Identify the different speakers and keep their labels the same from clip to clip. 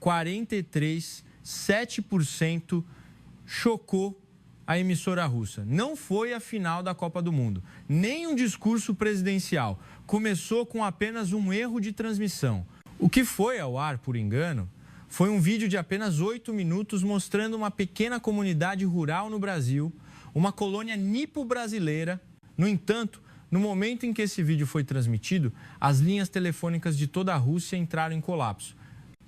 Speaker 1: 43, 7% chocou a emissora russa. Não foi a final da Copa do Mundo, nem um discurso presidencial. Começou com apenas um erro de transmissão. O que foi ao ar, por engano, foi um vídeo de apenas 8 minutos mostrando uma pequena comunidade rural no Brasil, uma colônia nipo-brasileira. No entanto, no momento em que esse vídeo foi transmitido, as linhas telefônicas de toda a Rússia entraram em colapso.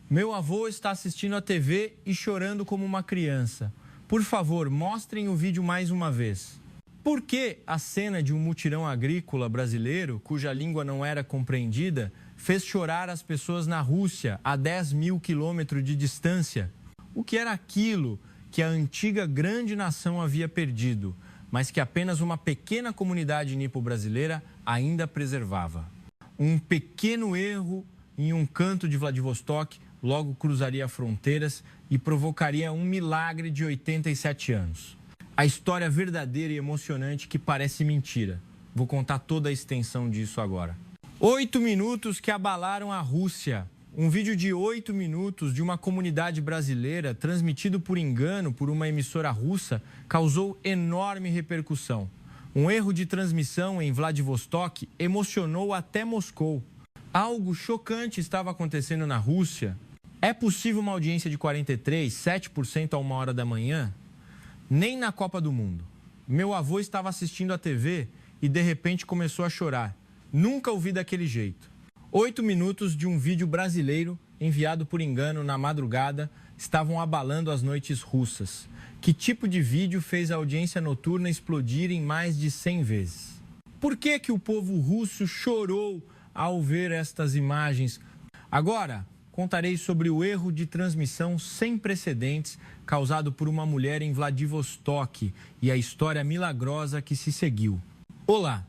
Speaker 1: Meu avô está assistindo a TV e chorando como uma criança. Por favor, mostrem o vídeo mais uma vez. Por que a cena de um mutirão agrícola brasileiro, cuja língua não era compreendida, fez chorar as pessoas na Rússia, a 10 mil quilômetros de distância? O que era aquilo que a antiga grande nação havia perdido, mas que apenas uma pequena comunidade nipo-brasileira ainda preservava? Um pequeno erro em um canto de Vladivostok logo cruzaria fronteiras e provocaria um milagre de 87 anos. A história verdadeira e emocionante que parece mentira. Vou contar toda a extensão disso agora. 8 minutos que abalaram a Rússia. Um vídeo de 8 minutos de uma comunidade brasileira transmitido por engano por uma emissora russa causou enorme repercussão. Um erro de transmissão em Vladivostok emocionou até Moscou. Algo chocante estava acontecendo na Rússia. É possível uma audiência de 43, 7% a 1h da manhã? Nem na Copa do Mundo. Meu avô estava assistindo a TV e de repente começou a chorar. Nunca ouvi daquele jeito. 8 minutos de um vídeo brasileiro enviado por engano na madrugada estavam abalando as noites russas. Que tipo de vídeo fez a audiência noturna explodir em mais de 100 vezes? Por que o povo russo chorou ao ver estas imagens? Agora, contarei sobre o erro de transmissão sem precedentes causado por uma mulher em Vladivostok e a história milagrosa que se seguiu. Olá,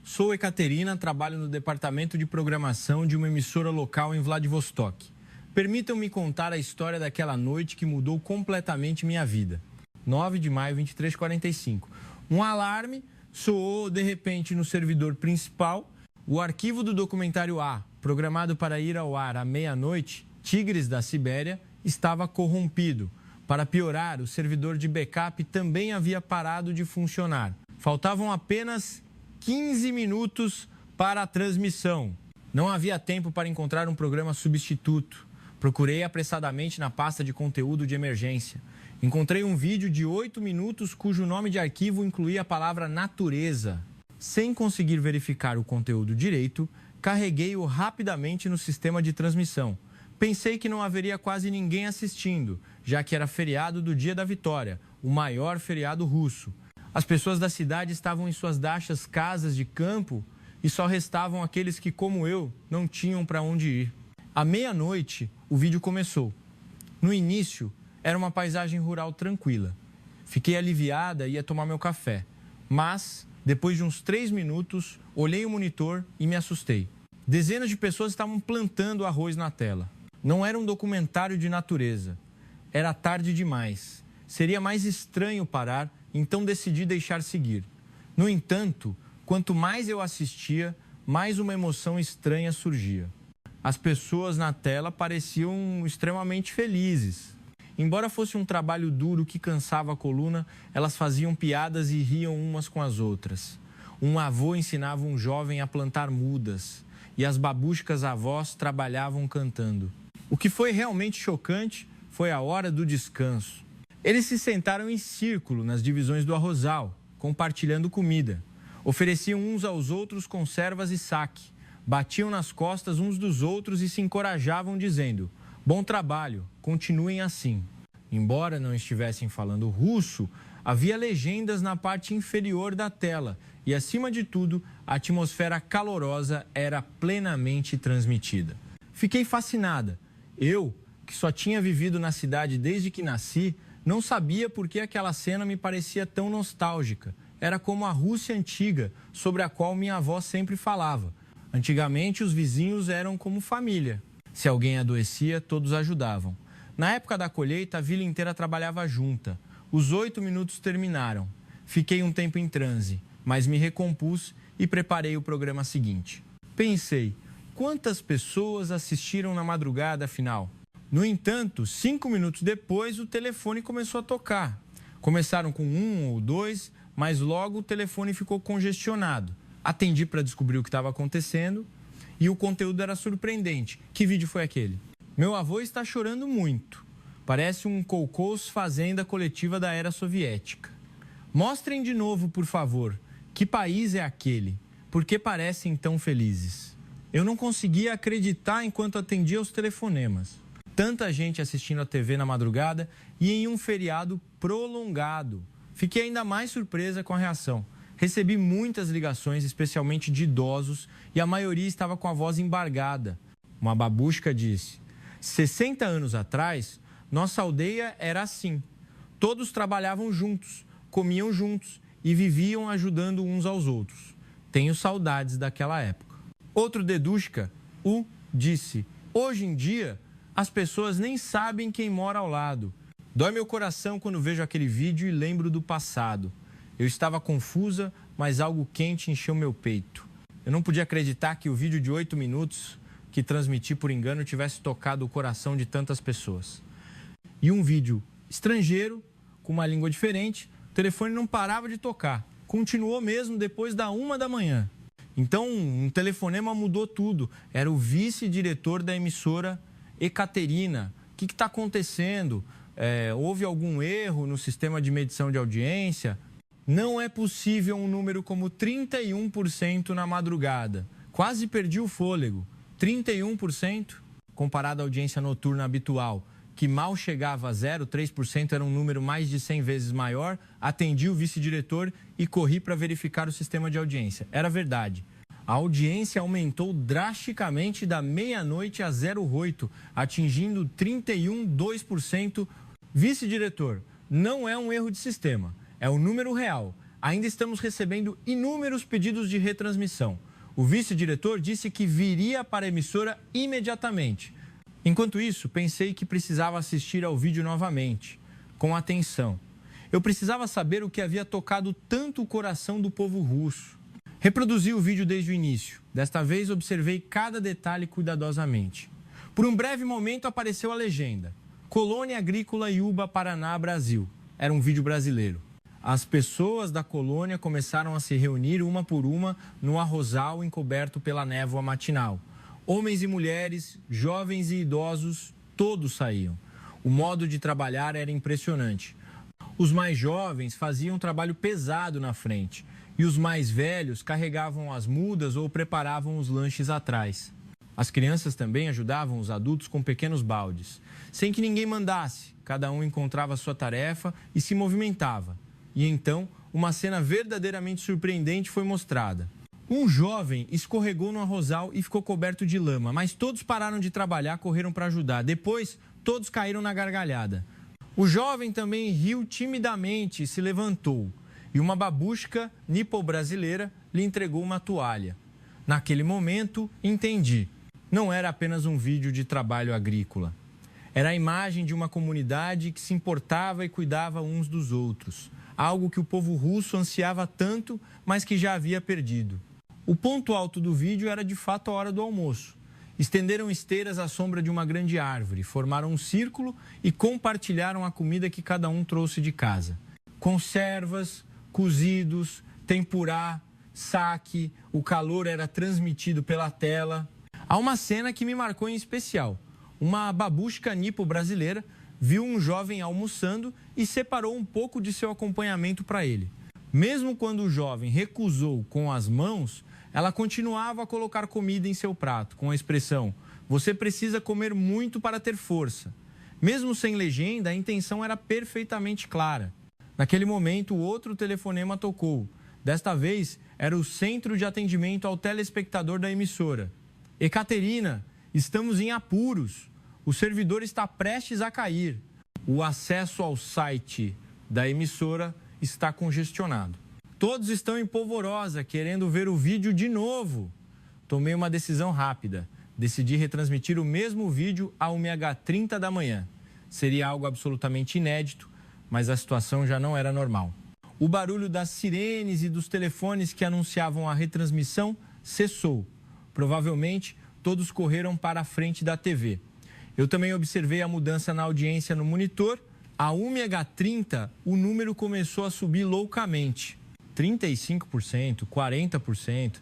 Speaker 1: sou Ekaterina, trabalho no departamento de programação de uma emissora local em Vladivostok. Permitam-me contar a história daquela noite que mudou completamente minha vida. 9 de maio, 23h45. Um alarme soou de repente no servidor principal. O arquivo do documentário A, programado para ir ao ar à meia-noite, Tigres da Sibéria, estava corrompido. Para piorar, o servidor de backup também havia parado de funcionar. Faltavam apenas 15 minutos para a transmissão. Não havia tempo para encontrar um programa substituto. Procurei apressadamente na pasta de conteúdo de emergência. Encontrei um vídeo de 8 minutos cujo nome de arquivo incluía a palavra natureza. Sem conseguir verificar o conteúdo direito, carreguei-o rapidamente no sistema de transmissão. Pensei que não haveria quase ninguém assistindo, já que era feriado do Dia da Vitória, o maior feriado russo. As pessoas da cidade estavam em suas dachas casas de campo e só restavam aqueles que, como eu, não tinham para onde ir. À meia-noite, o vídeo começou. No início, era uma paisagem rural tranquila. Fiquei aliviada e ia tomar meu café, mas depois de uns 3 minutos, olhei o monitor e me assustei. Dezenas de pessoas estavam plantando arroz na tela. Não era um documentário de natureza. Era tarde demais. Seria mais estranho parar, então decidi deixar seguir. No entanto, quanto mais eu assistia, mais uma emoção estranha surgia. As pessoas na tela pareciam extremamente felizes. Embora fosse um trabalho duro que cansava a coluna, elas faziam piadas e riam umas com as outras. Um avô ensinava um jovem a plantar mudas e as babushkas avós trabalhavam cantando. O que foi realmente chocante foi a hora do descanso. Eles se sentaram em círculo nas divisões do arrozal, compartilhando comida. Ofereciam uns aos outros conservas e saque. Batiam nas costas uns dos outros e se encorajavam dizendo: "Bom trabalho, continuem assim." Embora não estivessem falando russo, havia legendas na parte inferior da tela e, acima de tudo, a atmosfera calorosa era plenamente transmitida. Fiquei fascinada. Eu, que só tinha vivido na cidade desde que nasci, não sabia por que aquela cena me parecia tão nostálgica. Era como a Rússia antiga, sobre a qual minha avó sempre falava. Antigamente, os vizinhos eram como família. Se alguém adoecia, todos ajudavam. Na época da colheita, a vila inteira trabalhava junta. Os 8 minutos terminaram. Fiquei um tempo em transe, mas me recompus e preparei o programa seguinte. Pensei, quantas pessoas assistiram na madrugada afinal? No entanto, 5 minutos depois, o telefone começou a tocar. Começaram com 1 ou 2, mas logo o telefone ficou congestionado. Atendi para descobrir o que estava acontecendo e o conteúdo era surpreendente. Que vídeo foi aquele? Meu avô está chorando muito. Parece um Kolkhoz fazenda coletiva da era soviética. Mostrem de novo, por favor, que país é aquele? Por que parecem tão felizes? Eu não conseguia acreditar enquanto atendia os telefonemas. Tanta gente assistindo a TV na madrugada e em um feriado prolongado. Fiquei ainda mais surpresa com a reação. Recebi muitas ligações, especialmente de idosos, e a maioria estava com a voz embargada. Uma babusca disse: 60 anos atrás, nossa aldeia era assim. Todos trabalhavam juntos, comiam juntos e viviam ajudando uns aos outros. Tenho saudades daquela época. Outro dedushka, disse: hoje em dia, as pessoas nem sabem quem mora ao lado. Dói meu coração quando vejo aquele vídeo e lembro do passado. Eu estava confusa, mas algo quente encheu meu peito. Eu não podia acreditar que o vídeo de 8 minutos que transmiti por engano tivesse tocado o coração de tantas pessoas. E um vídeo estrangeiro, com uma língua diferente, o telefone não parava de tocar. Continuou mesmo depois da 1 da manhã. Então, um telefonema mudou tudo. Era o vice-diretor da emissora Ekaterina. O que está acontecendo? Houve algum erro no sistema de medição de audiência? Não é possível um número como 31% na madrugada. Quase perdi o fôlego. 31%, comparado à audiência noturna habitual, que mal chegava a 0,3%, era um número mais de 100 vezes maior. Atendi o vice-diretor e corri para verificar o sistema de audiência. Era verdade. A audiência aumentou drasticamente da meia-noite a 0,8%, atingindo 31,2%. Vice-diretor, não é um erro de sistema, é o número real. Ainda estamos recebendo inúmeros pedidos de retransmissão. O vice-diretor disse que viria para a emissora imediatamente. Enquanto isso, pensei que precisava assistir ao vídeo novamente, com atenção. Eu precisava saber o que havia tocado tanto o coração do povo russo. Reproduzi o vídeo desde o início. Desta vez, observei cada detalhe cuidadosamente. Por um breve momento, apareceu a legenda: Colônia Agrícola Iuba, Paraná, Brasil. Era um vídeo brasileiro. As pessoas da colônia começaram a se reunir uma por uma no arrozal encoberto pela névoa matinal. Homens e mulheres, jovens e idosos, todos saíam. O modo de trabalhar era impressionante. Os mais jovens faziam um trabalho pesado na frente e os mais velhos carregavam as mudas ou preparavam os lanches atrás. As crianças também ajudavam os adultos com pequenos baldes. Sem que ninguém mandasse, cada um encontrava sua tarefa e se movimentava. E então, uma cena verdadeiramente surpreendente foi mostrada. Um jovem escorregou no arrozal e ficou coberto de lama, mas todos pararam de trabalhar, correram para ajudar. Depois, todos caíram na gargalhada. O jovem também riu timidamente e se levantou. E uma babushka nipo-brasileira lhe entregou uma toalha. Naquele momento, entendi. Não era apenas um vídeo de trabalho agrícola. Era a imagem de uma comunidade que se importava e cuidava uns dos outros. Algo que o povo russo ansiava tanto, mas que já havia perdido. O ponto alto do vídeo era de fato a hora do almoço. Estenderam esteiras à sombra de uma grande árvore, formaram um círculo e compartilharam a comida que cada um trouxe de casa. Conservas, cozidos, tempurá, saque, o calor era transmitido pela tela. Há uma cena que me marcou em especial. Uma babushka nipo brasileira viu um jovem almoçando e separou um pouco de seu acompanhamento para ele. Mesmo quando o jovem recusou com as mãos, ela continuava a colocar comida em seu prato, com a expressão: "Você precisa comer muito para ter força". Mesmo sem legenda, a intenção era perfeitamente clara. Naquele momento, outro telefonema tocou. Desta vez, era o centro de atendimento ao telespectador da emissora. "Ekaterina, estamos em apuros. O servidor está prestes a cair. O acesso ao site da emissora está congestionado. Todos estão em polvorosa, querendo ver o vídeo de novo". Tomei uma decisão rápida. Decidi retransmitir o mesmo vídeo à 1h30 da manhã. Seria algo absolutamente inédito, mas a situação já não era normal. O barulho das sirenes e dos telefones que anunciavam a retransmissão cessou. Provavelmente, todos correram para a frente da TV. Eu também observei a mudança na audiência no monitor. A 1h30, o número começou a subir loucamente. 35%, 40%.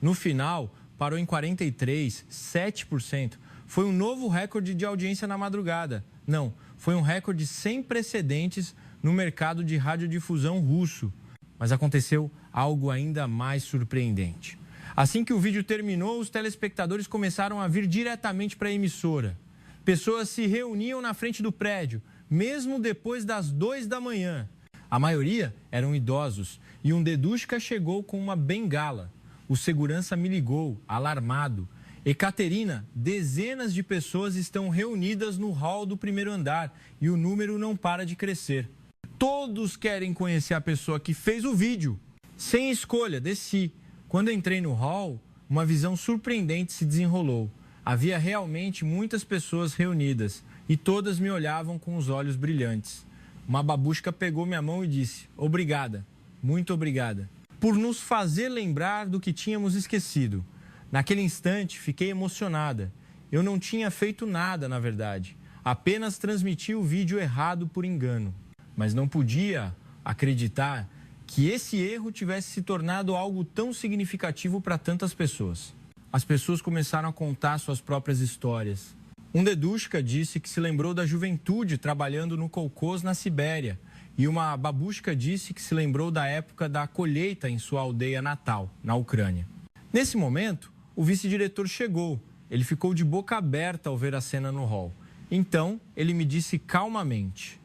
Speaker 1: No final, parou em 43%, 7%. Foi um novo recorde de audiência na madrugada. Não, foi um recorde sem precedentes no mercado de radiodifusão russo. Mas aconteceu algo ainda mais surpreendente. Assim que o vídeo terminou, os telespectadores começaram a vir diretamente para a emissora. Pessoas se reuniam na frente do prédio, mesmo depois das 2 da manhã. A maioria eram idosos e um dedushka chegou com uma bengala. O segurança me ligou, alarmado. Ekaterina, dezenas de pessoas estão reunidas no hall do primeiro andar e o número não para de crescer. Todos querem conhecer a pessoa que fez o vídeo. Sem escolha, desci. Quando entrei no hall, uma visão surpreendente se desenrolou. Havia realmente muitas pessoas reunidas e todas me olhavam com os olhos brilhantes. Uma babushka pegou minha mão e disse: "Obrigada, muito obrigada", por nos fazer lembrar do que tínhamos esquecido. Naquele instante, fiquei emocionada. Eu não tinha feito nada, na verdade. Apenas transmiti o vídeo errado por engano. Mas não podia acreditar que esse erro tivesse se tornado algo tão significativo para tantas pessoas. As pessoas começaram a contar suas próprias histórias. Um dedushka disse que se lembrou da juventude trabalhando no kolkhoz na Sibéria. E uma babushka disse que se lembrou da época da colheita em sua aldeia natal, na Ucrânia. Nesse momento, o vice-diretor chegou. Ele ficou de boca aberta ao ver a cena no hall. Então, ele me disse calmamente: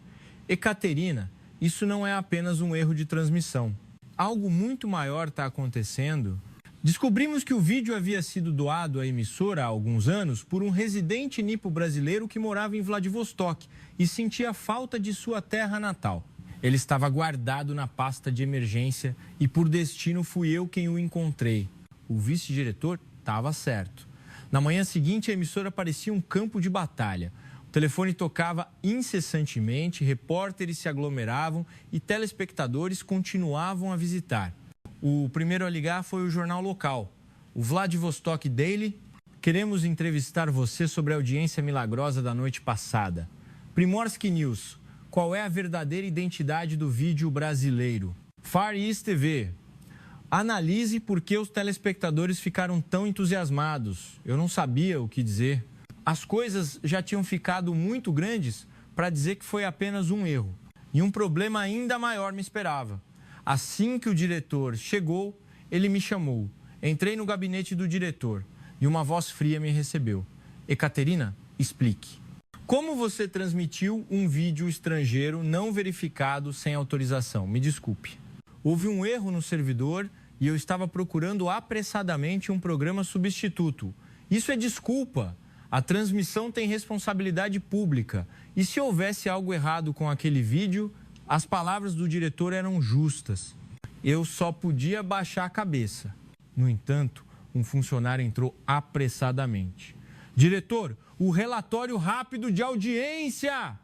Speaker 1: "Ekaterina, isso não é apenas um erro de transmissão. Algo muito maior está acontecendo. Descobrimos que o vídeo havia sido doado à emissora há alguns anos por um residente nipo brasileiro que morava em Vladivostok e sentia falta de sua terra natal. Ele estava guardado na pasta de emergência e, por destino, fui eu quem o encontrei." O vice-diretor estava certo. Na manhã seguinte, a emissora parecia um campo de batalha. O telefone tocava incessantemente, repórteres se aglomeravam e telespectadores continuavam a visitar. O primeiro a ligar foi o jornal local, o Vladivostok Daily. "Queremos entrevistar você sobre a audiência milagrosa da noite passada." Primorsky News: "Qual é a verdadeira identidade do vídeo brasileiro?" Far East TV: "Analise por que os telespectadores ficaram tão entusiasmados. Eu não sabia o que dizer. As coisas já tinham ficado muito grandes para dizer que foi apenas um erro. E um problema ainda maior me esperava. Assim que o diretor chegou, ele me chamou. Entrei no gabinete do diretor e uma voz fria me recebeu. Ekaterina, explique. Como você transmitiu um vídeo estrangeiro não verificado sem autorização? Me desculpe. Houve um erro no servidor e eu estava procurando apressadamente um programa substituto. Isso é desculpa. A transmissão tem responsabilidade pública. E se houvesse algo errado com aquele vídeo, as palavras do diretor eram justas. Eu só podia baixar a cabeça. No entanto, um funcionário entrou apressadamente. Diretor, o relatório rápido de audiência.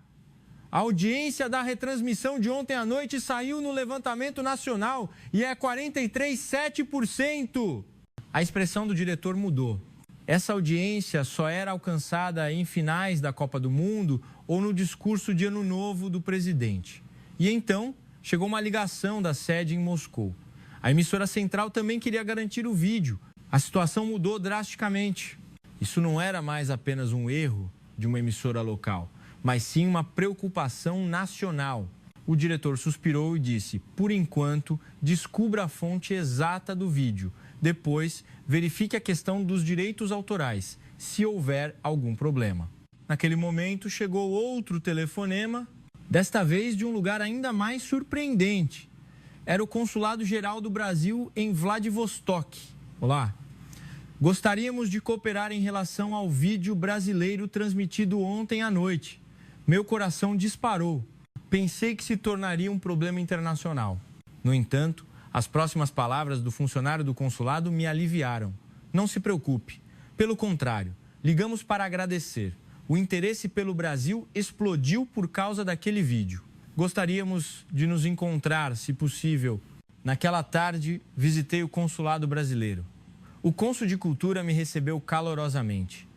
Speaker 1: A audiência da retransmissão de ontem à noite saiu no levantamento nacional e é 43,7%. A expressão do diretor mudou. Essa audiência só era alcançada em finais da Copa do Mundo ou no discurso de Ano Novo do presidente. E então, chegou uma ligação da sede em Moscou. A emissora central também queria garantir o vídeo. A situação mudou drasticamente. Isso não era mais apenas um erro de uma emissora local, mas sim uma preocupação nacional. O diretor suspirou e disse: "Por enquanto, descubra a fonte exata do vídeo. Depois, verifique a questão dos direitos autorais, se houver algum problema." Naquele momento, chegou outro telefonema, desta vez de um lugar ainda mais surpreendente. Era o Consulado-Geral do Brasil em Vladivostok. Olá. Gostaríamos de cooperar em relação ao vídeo brasileiro transmitido ontem à noite. Meu coração disparou. Pensei que se tornaria um problema internacional. No entanto, as próximas palavras do funcionário do consulado me aliviaram. Não se preocupe. Pelo contrário, ligamos para agradecer. O interesse pelo Brasil explodiu por causa daquele vídeo. Gostaríamos de nos encontrar, se possível. Naquela tarde, visitei o consulado brasileiro. O cônsul de cultura me recebeu calorosamente.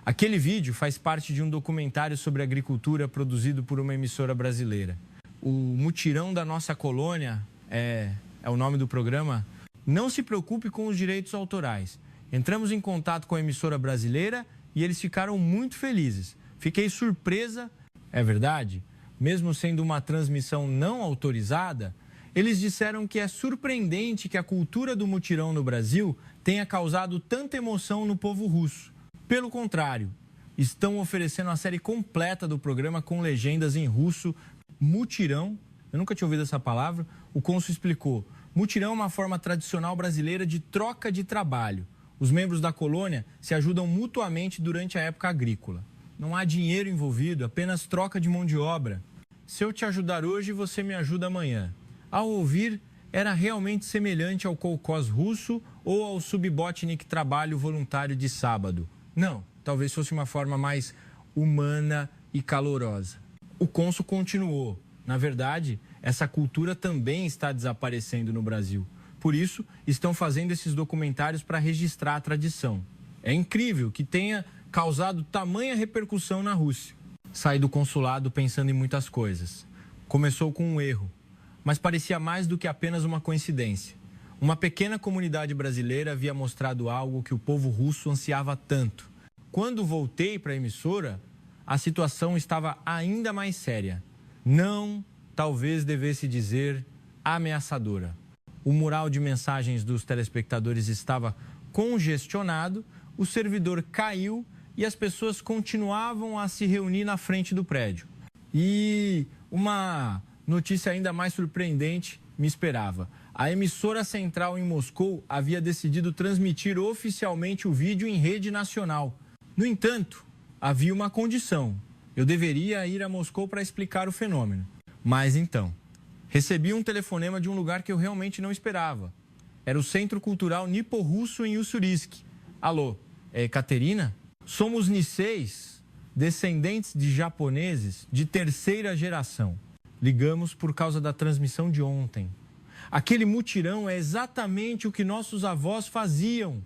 Speaker 1: Aquele vídeo faz parte de um documentário sobre agricultura produzido por uma emissora brasileira. O Mutirão da Nossa Colônia é o nome do programa. Não se preocupe com os direitos autorais. Entramos em contato com a emissora brasileira e eles ficaram muito felizes. Fiquei surpresa, é verdade? Mesmo sendo uma transmissão não autorizada, eles disseram que é surpreendente que a cultura do mutirão no Brasil tenha causado tanta emoção no povo russo. Pelo contrário, estão oferecendo a série completa do programa com legendas em russo. Mutirão, eu nunca tinha ouvido essa palavra, o cônsul explicou. Mutirão é uma forma tradicional brasileira de troca de trabalho. Os membros da colônia se ajudam mutuamente durante a época agrícola. Não há dinheiro envolvido, apenas troca de mão de obra. Se eu te ajudar hoje, você me ajuda amanhã. Ao ouvir, era realmente semelhante ao kolkhoz russo ou ao subbotnik trabalho voluntário de sábado. Não, talvez fosse uma forma mais humana e calorosa. O cônsul continuou. Na verdade, essa cultura também está desaparecendo no Brasil. Por isso, estão fazendo esses documentários para registrar a tradição. É incrível que tenha causado tamanha repercussão na Rússia. Saí do consulado pensando em muitas coisas. Começou com um erro, mas parecia mais do que apenas uma coincidência. Uma pequena comunidade brasileira havia mostrado algo que o povo russo ansiava tanto. Quando voltei para a emissora, a situação estava ainda mais séria. Não, talvez devesse dizer, ameaçadora. O mural de mensagens dos telespectadores estava congestionado, o servidor caiu e as pessoas continuavam a se reunir na frente do prédio. E uma notícia ainda mais surpreendente me esperava. A emissora central em Moscou havia decidido transmitir oficialmente o vídeo em rede nacional. No entanto, havia uma condição. Eu deveria ir a Moscou para explicar o fenômeno. Mas então, recebi um telefonema de um lugar que eu realmente não esperava. Era o Centro Cultural Nipo-Russo em Ussurisk. Alô, é Ekaterina? Somos Niseis, descendentes de japoneses de terceira geração. Ligamos por causa da transmissão de ontem. Aquele mutirão é exatamente o que nossos avós faziam,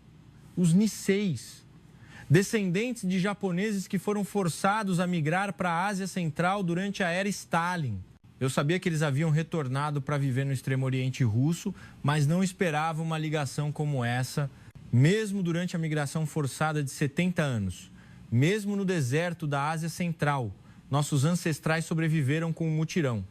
Speaker 1: os Niseis. Descendentes de japoneses que foram forçados a migrar para a Ásia Central durante a era Stalin. Eu sabia que eles haviam retornado para viver no Extremo Oriente Russo, mas não esperava uma ligação como essa, mesmo durante a migração forçada de 70 anos. Mesmo no deserto da Ásia Central, nossos ancestrais sobreviveram com o mutirão,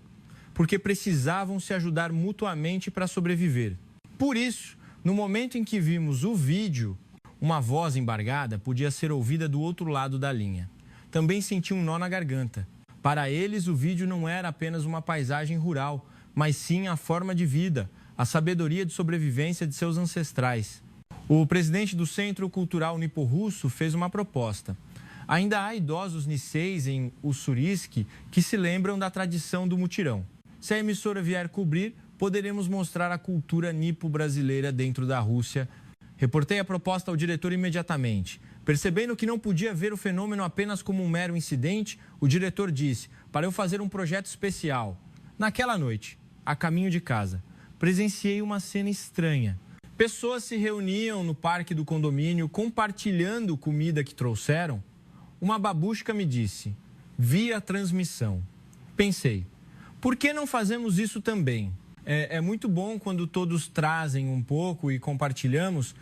Speaker 1: porque precisavam se ajudar mutuamente para sobreviver. Por isso, no momento em que vimos o vídeo, uma voz embargada podia ser ouvida do outro lado da linha. Também senti um nó na garganta. Para eles, o vídeo não era apenas uma paisagem rural, mas sim a forma de vida, a sabedoria de sobrevivência de seus ancestrais. O presidente do Centro Cultural Nipo-Russo fez uma proposta. Ainda há idosos niseis em Ussurisk que se lembram da tradição do mutirão. Se a emissora vier cobrir, poderemos mostrar a cultura nipo-brasileira dentro da Rússia. Reportei a proposta ao diretor imediatamente. Percebendo que não podia ver o fenômeno apenas como um mero incidente, o diretor disse para eu fazer um projeto especial. Naquela noite, a caminho de casa, presenciei uma cena estranha. Pessoas se reuniam no parque do condomínio compartilhando comida que trouxeram. Uma babushka me disse, vi a transmissão. Pensei, por que não fazemos isso também? É muito bom quando todos trazem um pouco e compartilhamos.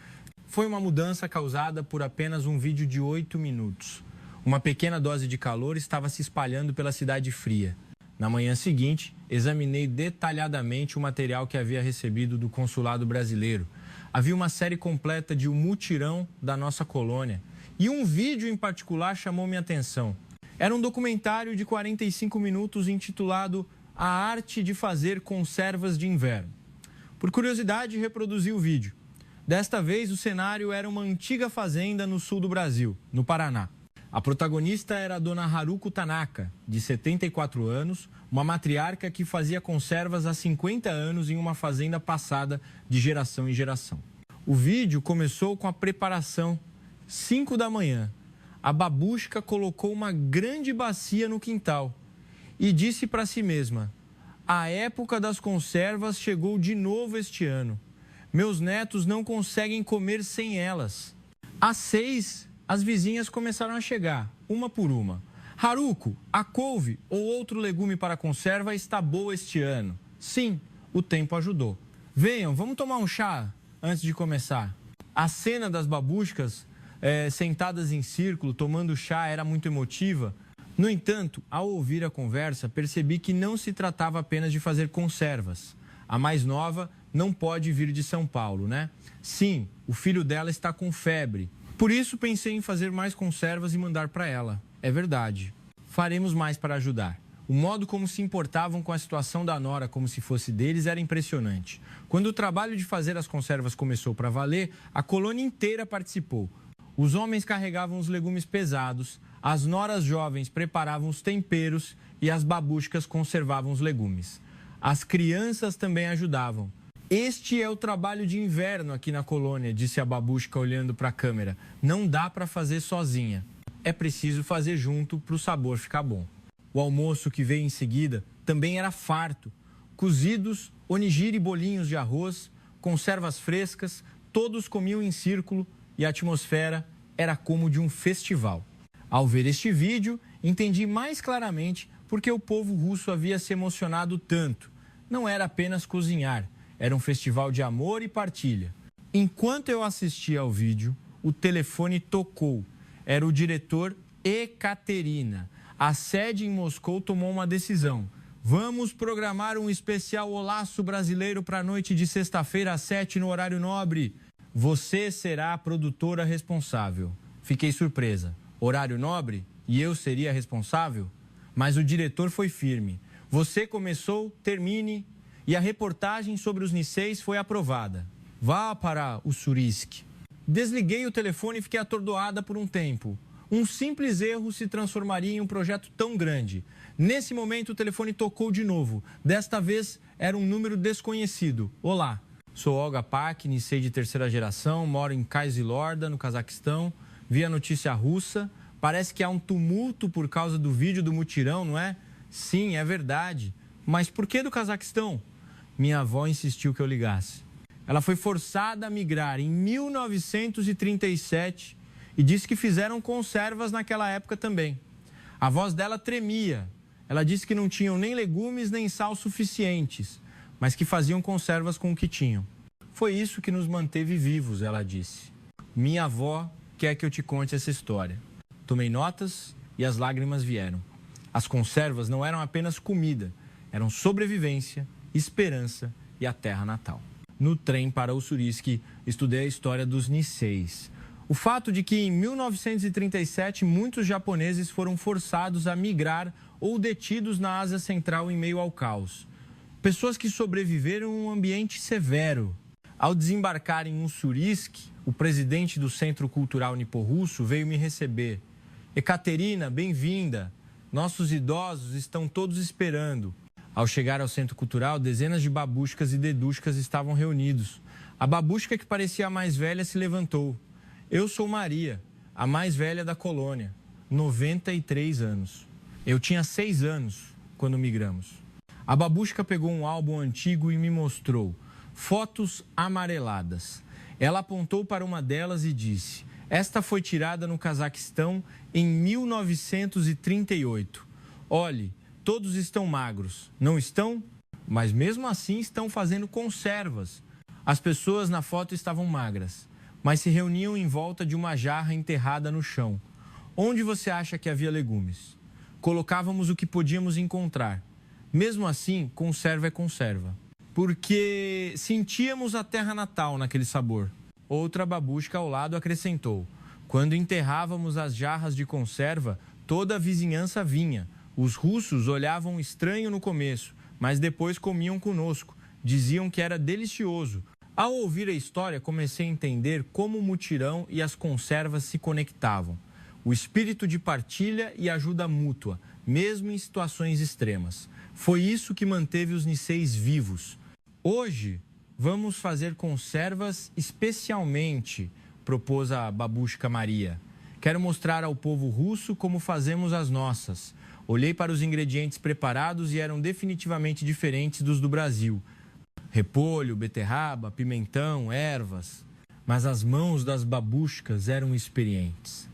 Speaker 1: Foi uma mudança causada por apenas um vídeo de 8 minutos. Uma pequena dose de calor estava se espalhando pela cidade fria. Na manhã seguinte, examinei detalhadamente o material que havia recebido do consulado brasileiro. Havia uma série completa de O Mutirão da Nossa Colônia. E um vídeo em particular chamou minha atenção. Era um documentário de 45 minutos intitulado A Arte de Fazer Conservas de Inverno. Por curiosidade, reproduzi o vídeo. Desta vez, o cenário era uma antiga fazenda no sul do Brasil, no Paraná. A protagonista era a dona Haruko Tanaka, de 74 anos, uma matriarca que fazia conservas há 50 anos em uma fazenda passada de geração em geração. O vídeo começou com a preparação. 5 da manhã, a babushka colocou uma grande bacia no quintal e disse para si mesma, a época das conservas chegou de novo este ano. Meus netos não conseguem comer sem elas. Às 6, as vizinhas começaram a chegar, uma por uma. Haruko, a couve ou outro legume para conserva está boa este ano. Sim, o tempo ajudou. Venham, vamos tomar um chá antes de começar. A cena das babushkas sentadas em círculo, tomando chá, era muito emotiva. No entanto, ao ouvir a conversa, percebi que não se tratava apenas de fazer conservas. A mais nova não pode vir de São Paulo, né? Sim, o filho dela está com febre. Por isso, pensei em fazer mais conservas e mandar para ela. É verdade. Faremos mais para ajudar. O modo como se importavam com a situação da nora como se fosse deles era impressionante. Quando o trabalho de fazer as conservas começou para valer, a colônia inteira participou. Os homens carregavam os legumes pesados, as noras jovens preparavam os temperos e as babushkas conservavam os legumes. As crianças também ajudavam. Este é o trabalho de inverno aqui na colônia, disse a babushka olhando para a câmera. Não dá para fazer sozinha. É preciso fazer junto para o sabor ficar bom. O almoço que veio em seguida também era farto. Cozidos, onigiri e bolinhos de arroz, conservas frescas, todos comiam em círculo e a atmosfera era como de um festival. Ao ver este vídeo, entendi mais claramente porque o povo russo havia se emocionado tanto. Não era apenas cozinhar, era um festival de amor e partilha. Enquanto eu assistia ao vídeo, o telefone tocou. Era o diretor Ekaterina. A sede em Moscou tomou uma decisão. Vamos programar um especial Olaço Brasileiro para a noite de sexta-feira às 7 no horário nobre. Você será a produtora responsável. Fiquei surpresa. Horário nobre? E eu seria responsável? Mas o diretor foi firme. Você começou, termine. E a reportagem sobre os Niceis foi aprovada. Vá para Ussurisk. Desliguei o telefone e fiquei atordoada por um tempo. Um simples erro se transformaria em um projeto tão grande. Nesse momento, o telefone tocou de novo. Desta vez, era um número desconhecido. Olá, sou Olga Pak, Nicei de terceira geração, moro em Kayzilorda, no Cazaquistão. Vi a notícia russa. Parece que há um tumulto por causa do vídeo do mutirão, não é? Sim, é verdade. Mas por que do Cazaquistão? Minha avó insistiu que eu ligasse. Ela foi forçada a migrar em 1937 e disse que fizeram conservas naquela época também. A voz dela tremia. Ela disse que não tinham nem legumes nem sal suficientes, mas que faziam conservas com o que tinham. Foi isso que nos manteve vivos, ela disse. Minha avó quer que eu te conte essa história. Tomei notas e as lágrimas vieram. As conservas não eram apenas comida, eram sobrevivência, esperança e a terra natal. No trem para Ussurisk, estudei a história dos Niceis. O fato de que em 1937 muitos japoneses foram forçados a migrar ou detidos na Ásia Central em meio ao caos. Pessoas que sobreviveram a um ambiente severo. Ao desembarcar em Ussurisk, o presidente do Centro Cultural Nipo-Russo veio me receber. Ekaterina, bem-vinda. Nossos idosos estão todos esperando. Ao chegar ao Centro Cultural, dezenas de babushkas e dedushkas estavam reunidos. A babushka que parecia a mais velha se levantou. Eu sou Maria, a mais velha da colônia, 93 anos. Eu tinha 6 anos quando migramos. A babushka pegou um álbum antigo e me mostrou fotos amareladas. Ela apontou para uma delas e disse: esta foi tirada no Cazaquistão em 1938. Olhe, todos estão magros, não estão? Mas mesmo assim estão fazendo conservas. As pessoas na foto estavam magras, mas se reuniam em volta de uma jarra enterrada no chão. Onde você acha que havia legumes? Colocávamos o que podíamos encontrar. Mesmo assim, conserva é conserva. Porque sentíamos a terra natal naquele sabor. Outra babushka ao lado acrescentou: quando enterrávamos as jarras de conserva, toda a vizinhança vinha. Os russos olhavam estranho no começo, mas depois comiam conosco. Diziam que era delicioso. Ao ouvir a história, comecei a entender como o mutirão e as conservas se conectavam. O espírito de partilha e ajuda mútua, mesmo em situações extremas. Foi isso que manteve os Niceis vivos. Hoje, vamos fazer conservas especialmente, propôs a babushka Maria. Quero mostrar ao povo russo como fazemos as nossas. Olhei para os ingredientes preparados e eram definitivamente diferentes dos do Brasil. Repolho, beterraba, pimentão, ervas. Mas as mãos das babushkas eram experientes.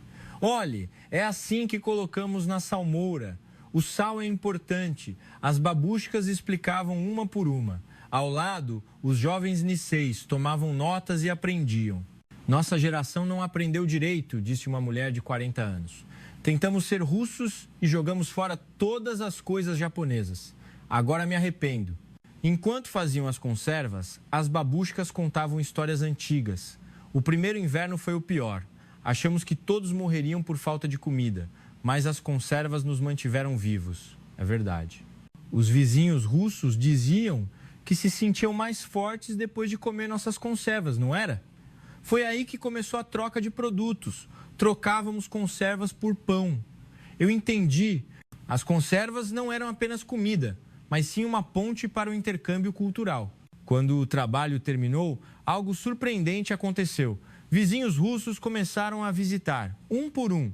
Speaker 1: Olhe, é assim que colocamos na salmoura. O sal é importante. As babushkas explicavam uma por uma. Ao lado, os jovens niceis tomavam notas e aprendiam. Nossa geração não aprendeu direito, disse uma mulher de 40 anos. Tentamos ser russos e jogamos fora todas as coisas japonesas. Agora me arrependo. Enquanto faziam as conservas, as babushkas contavam histórias antigas. O primeiro inverno foi o pior. Achamos que todos morreriam por falta de comida, mas as conservas nos mantiveram vivos. É verdade. Os vizinhos russos diziam que se sentiam mais fortes depois de comer nossas conservas, não era? Foi aí que começou a troca de produtos. Trocávamos conservas por pão. Eu entendi. As conservas não eram apenas comida, mas sim uma ponte para o intercâmbio cultural. Quando o trabalho terminou, algo surpreendente aconteceu. Vizinhos russos começaram a visitar, um por um.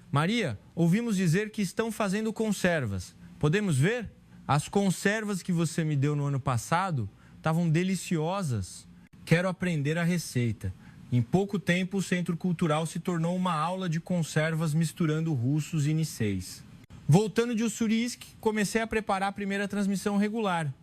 Speaker 1: Maria, ouvimos dizer que estão fazendo conservas. Podemos ver? As conservas que você me deu no ano passado estavam deliciosas. Quero aprender a receita. Em pouco tempo, o Centro Cultural se tornou uma aula de conservas misturando russos e niceis. Voltando de Ussurisk, comecei a preparar a primeira transmissão regular.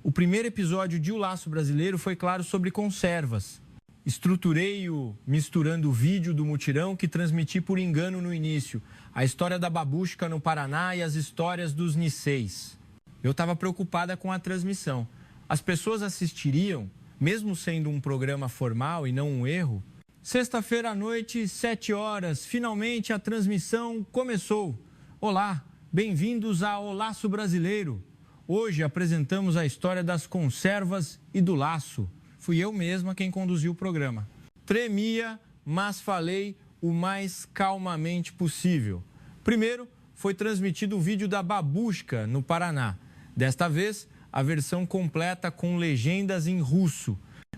Speaker 1: O primeiro episódio de O Laço Brasileiro foi, claro, sobre conservas. Estruturei-o misturando o vídeo do mutirão que transmiti por engano no início, a história da babushka no Paraná e as histórias dos niceis. Eu estava preocupada com a transmissão. As pessoas assistiriam, mesmo sendo um programa formal e não um erro? Sexta-feira à noite, 7 horas, finalmente a transmissão começou. Olá, bem-vindos ao O Laço Brasileiro. Hoje apresentamos a história das conservas e do laço. Fui eu mesma quem conduziu o programa. Tremia, mas falei o mais calmamente possível. Primeiro, foi transmitido o vídeo da babushka no Paraná. Desta vez, a versão completa com legendas em russo.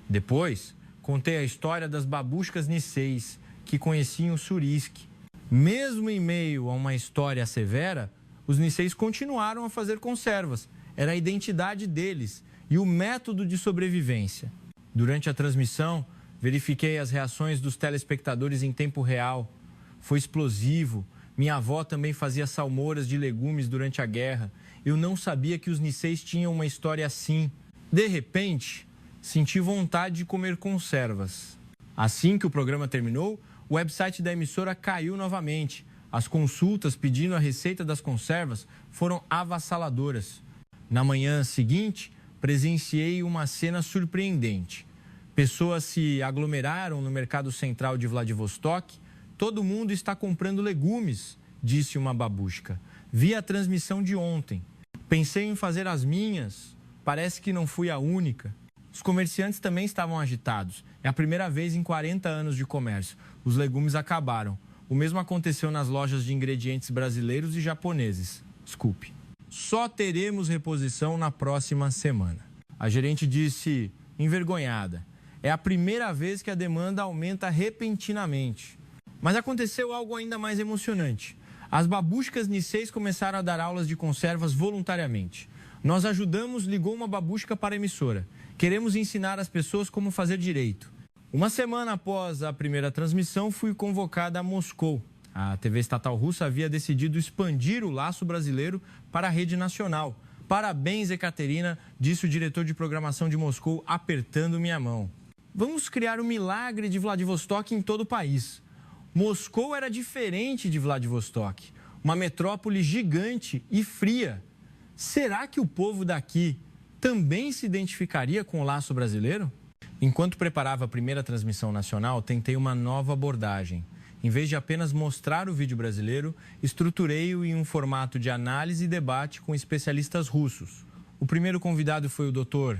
Speaker 1: Depois, contei a história das babushkas niceis, que conheciam Ussurisk. Mesmo em meio a uma história severa, os niceis continuaram a fazer conservas. Era a identidade deles e o método de sobrevivência. Durante a transmissão, verifiquei as reações dos telespectadores em tempo real. Foi explosivo. Minha avó também fazia salmouras de legumes durante a guerra. Eu não sabia que os niceis tinham uma história assim. De repente, senti vontade de comer conservas. Assim que o programa terminou, o website da emissora caiu novamente. As consultas pedindo a receita das conservas foram avassaladoras. Na manhã seguinte, presenciei uma cena surpreendente. Pessoas se aglomeraram no mercado central de Vladivostok. Todo mundo está comprando legumes, disse uma babushka. Vi a transmissão de ontem. Pensei em fazer as minhas. Parece que não fui a única. Os comerciantes também estavam agitados. É a primeira vez em 40 anos de comércio. Os legumes acabaram. O mesmo aconteceu nas lojas de ingredientes brasileiros e japoneses. Desculpe. Só teremos reposição na próxima semana. A gerente disse, envergonhada. É a primeira vez que a demanda aumenta repentinamente. Mas aconteceu algo ainda mais emocionante. As babushkas niceis começaram a dar aulas de conservas voluntariamente. Nós ajudamos, ligou uma babushka para a emissora. Queremos ensinar as pessoas como fazer direito. Uma semana após a primeira transmissão, fui convocada a Moscou. A TV estatal russa havia decidido expandir o Laço Brasileiro para a rede nacional. Parabéns, Ekaterina, disse o diretor de programação de Moscou, apertando minha mão. Vamos criar o milagre de Vladivostok em todo o país. Moscou era diferente de Vladivostok, uma metrópole gigante e fria. Será que o povo daqui também se identificaria com o Laço Brasileiro? Enquanto preparava a primeira transmissão nacional, tentei uma nova abordagem. Em vez de apenas mostrar o vídeo brasileiro, estruturei-o em um formato de análise e debate com especialistas russos. O primeiro convidado foi o Dr.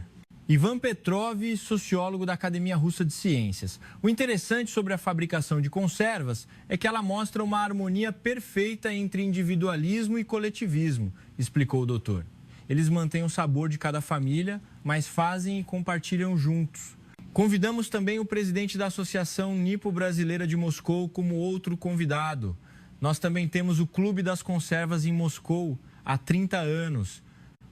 Speaker 1: Ivan Petrov, sociólogo da Academia Russa de Ciências. O interessante sobre a fabricação de conservas é que ela mostra uma harmonia perfeita entre individualismo e coletivismo, explicou o doutor. Eles mantêm o sabor de cada família, mas fazem e compartilham juntos. Convidamos também o presidente da Associação Nipo-Brasileira de Moscou como outro convidado. Nós também temos o Clube das Conservas em Moscou há 30 anos.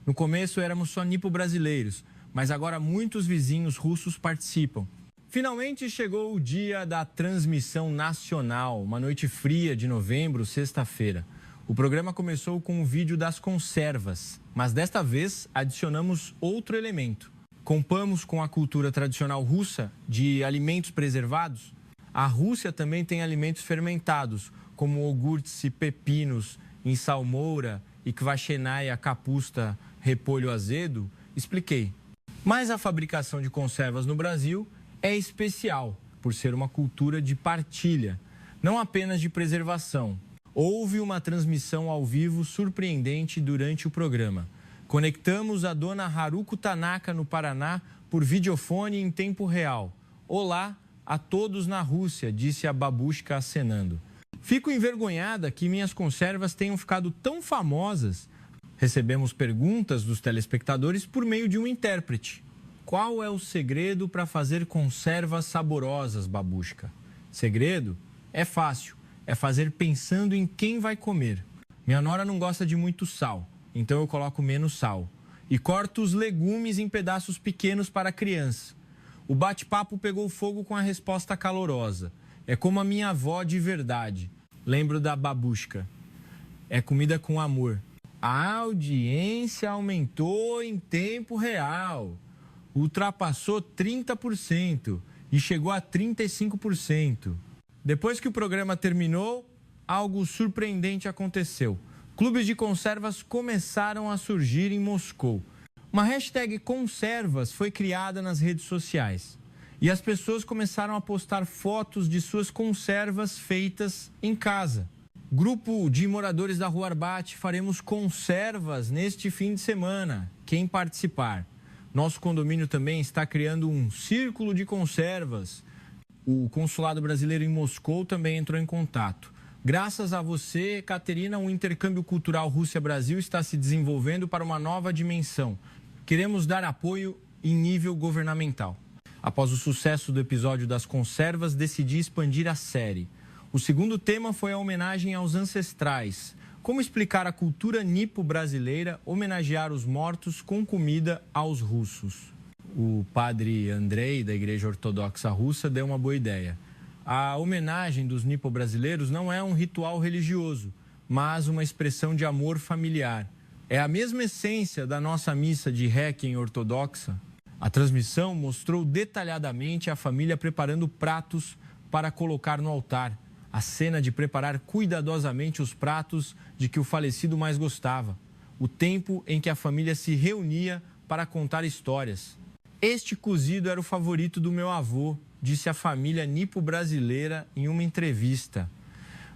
Speaker 1: No começo éramos só nipo-brasileiros, mas agora muitos vizinhos russos participam. Finalmente chegou o dia da transmissão nacional, uma noite fria de novembro, sexta-feira. O programa começou com o vídeo das conservas, mas desta vez adicionamos outro elemento. Compramos com a cultura tradicional russa de alimentos preservados. A Rússia também tem alimentos fermentados, como iogurtes e pepinos em salmoura e kvachenaia, capusta, repolho azedo. Expliquei. Mas a fabricação de conservas no Brasil é especial, por ser uma cultura de partilha, não apenas de preservação. Houve uma transmissão ao vivo surpreendente durante o programa. Conectamos a dona Haruko Tanaka, no Paraná, por videofone em tempo real. Olá a todos na Rússia, disse a babushka acenando. Fico envergonhada que minhas conservas tenham ficado tão famosas. Recebemos perguntas dos telespectadores por meio de um intérprete. Qual é o segredo para fazer conservas saborosas, babushka? Segredo? É fácil. É fazer pensando em quem vai comer. Minha nora não gosta de muito sal, então eu coloco menos sal. E corto os legumes em pedaços pequenos para a criança. O bate-papo pegou fogo com a resposta calorosa. É como a minha avó de verdade. Lembro da babushka. É comida com amor. A audiência aumentou em tempo real. Ultrapassou 30% e chegou a 35%. Depois que o programa terminou, algo surpreendente aconteceu. Clubes de conservas começaram a surgir em Moscou. Uma hashtag conservas foi criada nas redes sociais. E as pessoas começaram a postar fotos de suas conservas feitas em casa. Grupo de moradores da Rua Arbat, faremos conservas neste fim de semana. Quem participar? Nosso condomínio também está criando um círculo de conservas. O consulado brasileiro em Moscou também entrou em contato. Graças a você, Caterina, o intercâmbio cultural Rússia-Brasil está se desenvolvendo para uma nova dimensão. Queremos dar apoio em nível governamental. Após o sucesso do episódio das conservas, decidi expandir a série. O segundo tema foi a homenagem aos ancestrais. Como explicar a cultura nipo-brasileira homenagear os mortos com comida aos russos? O padre Andrei, da Igreja Ortodoxa Russa, deu uma boa ideia. A homenagem dos nipo-brasileiros não é um ritual religioso, mas uma expressão de amor familiar. É a mesma essência da nossa missa de Requiem ortodoxa. A transmissão mostrou detalhadamente a família preparando pratos para colocar no altar. A cena de preparar cuidadosamente os pratos de que o falecido mais gostava. O tempo em que a família se reunia para contar histórias. Este cozido era o favorito do meu avô, disse a família nipo-brasileira em uma entrevista.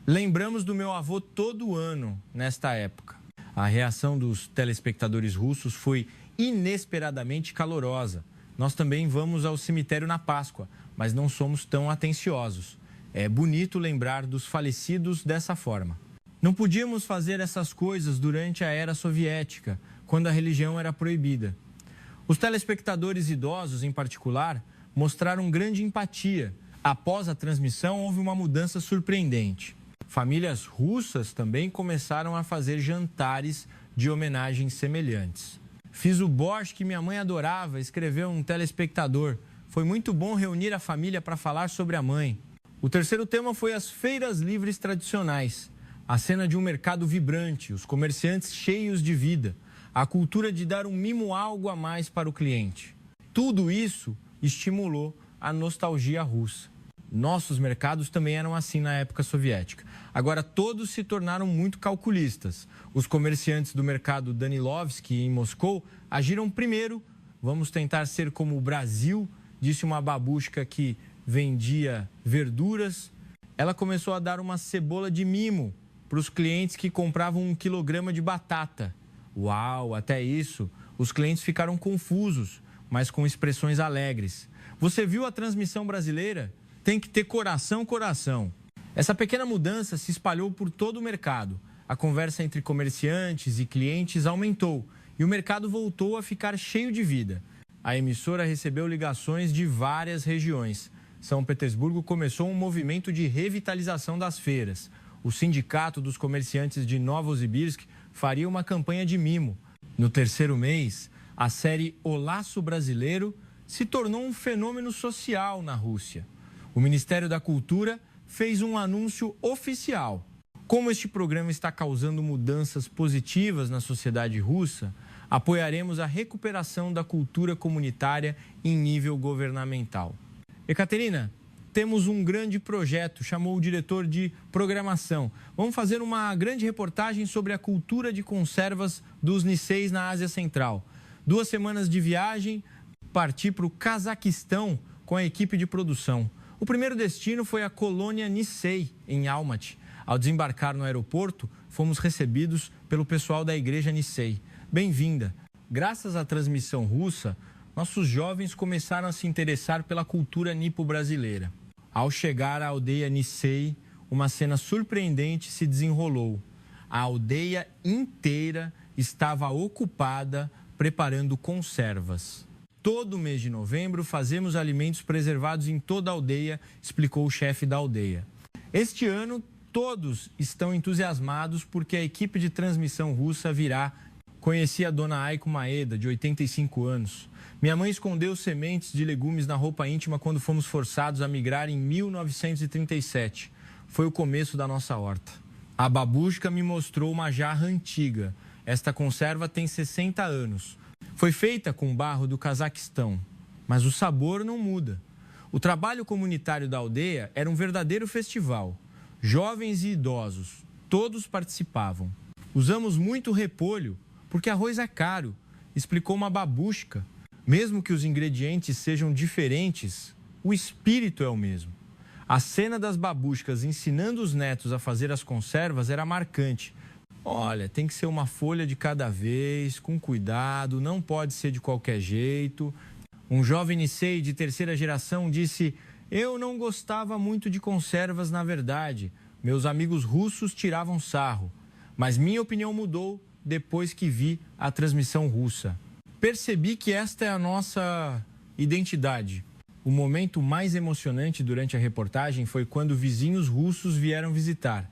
Speaker 1: Lembramos do meu avô todo ano nesta época. A reação dos telespectadores russos foi inesperadamente calorosa. Nós também vamos ao cemitério na Páscoa, mas não somos tão atenciosos. É bonito lembrar dos falecidos dessa forma. Não podíamos fazer essas coisas durante a era soviética, quando a religião era proibida. Os telespectadores idosos, em particular, mostraram grande empatia. Após a transmissão, houve uma mudança surpreendente. Famílias russas também começaram a fazer jantares de homenagens semelhantes. Fiz o borscht que minha mãe adorava, escreveu um telespectador. Foi muito bom reunir a família para falar sobre a mãe. O terceiro tema foi as feiras livres tradicionais. A cena de um mercado vibrante, os comerciantes cheios de vida. A cultura de dar um mimo algo a mais para o cliente. Tudo isso estimulou a nostalgia russa. Nossos mercados também eram assim na época soviética. Agora todos se tornaram muito calculistas. Os comerciantes do mercado Danilovsky em Moscou agiram primeiro. Vamos tentar ser como o Brasil, disse uma babushka que vendia verduras. Ela começou a dar uma cebola de mimo para os clientes que compravam 1 quilograma de batata. Uau, até isso, os clientes ficaram confusos, mas com expressões alegres. Você viu a transmissão brasileira? Tem que ter coração, coração. Essa pequena mudança se espalhou por todo o mercado. A conversa entre comerciantes e clientes aumentou e o mercado voltou a ficar cheio de vida. A emissora recebeu ligações de várias regiões. São Petersburgo começou um movimento de revitalização das feiras. O Sindicato dos Comerciantes de Novosibirsk faria uma campanha de mimo. No terceiro mês, a série O Laço Brasileiro se tornou um fenômeno social na Rússia. O Ministério da Cultura fez um anúncio oficial. Como este programa está causando mudanças positivas na sociedade russa, apoiaremos a recuperação da cultura comunitária em nível governamental. Ekaterina, temos um grande projeto, chamou o diretor de programação. Vamos fazer uma grande reportagem sobre a cultura de conservas dos Niseis na Ásia Central. 2 semanas de viagem, parti para o Cazaquistão com a equipe de produção. O primeiro destino foi a colônia Nisei, em Almaty. Ao desembarcar no aeroporto, fomos recebidos pelo pessoal da igreja Nisei. Bem-vinda! Graças à transmissão russa, nossos jovens começaram a se interessar pela cultura nipo-brasileira. Ao chegar à aldeia Nisei, uma cena surpreendente se desenrolou. A aldeia inteira estava ocupada preparando conservas. Todo mês de novembro fazemos alimentos preservados em toda a aldeia, explicou o chefe da aldeia. Este ano, todos estão entusiasmados porque a equipe de transmissão russa virá. Conheci a dona Aiko Maeda, de 85 anos. Minha mãe escondeu sementes de legumes na roupa íntima quando fomos forçados a migrar em 1937. Foi o começo da nossa horta. A babushka me mostrou uma jarra antiga. Esta conserva tem 60 anos. Foi feita com barro do Cazaquistão, mas o sabor não muda. O trabalho comunitário da aldeia era um verdadeiro festival. Jovens e idosos, todos participavam. Usamos muito repolho, porque arroz é caro, explicou uma babushka. Mesmo que os ingredientes sejam diferentes, o espírito é o mesmo. A cena das babushkas ensinando os netos a fazer as conservas era marcante. Olha, tem que ser uma folha de cada vez, com cuidado, não pode ser de qualquer jeito. Um jovem Nisei de 3ª geração disse: eu não gostava muito de conservas, na verdade. Meus amigos russos tiravam sarro. Mas minha opinião mudou depois que vi a transmissão russa. Percebi que esta é a nossa identidade. O momento mais emocionante durante a reportagem foi quando vizinhos russos vieram visitar.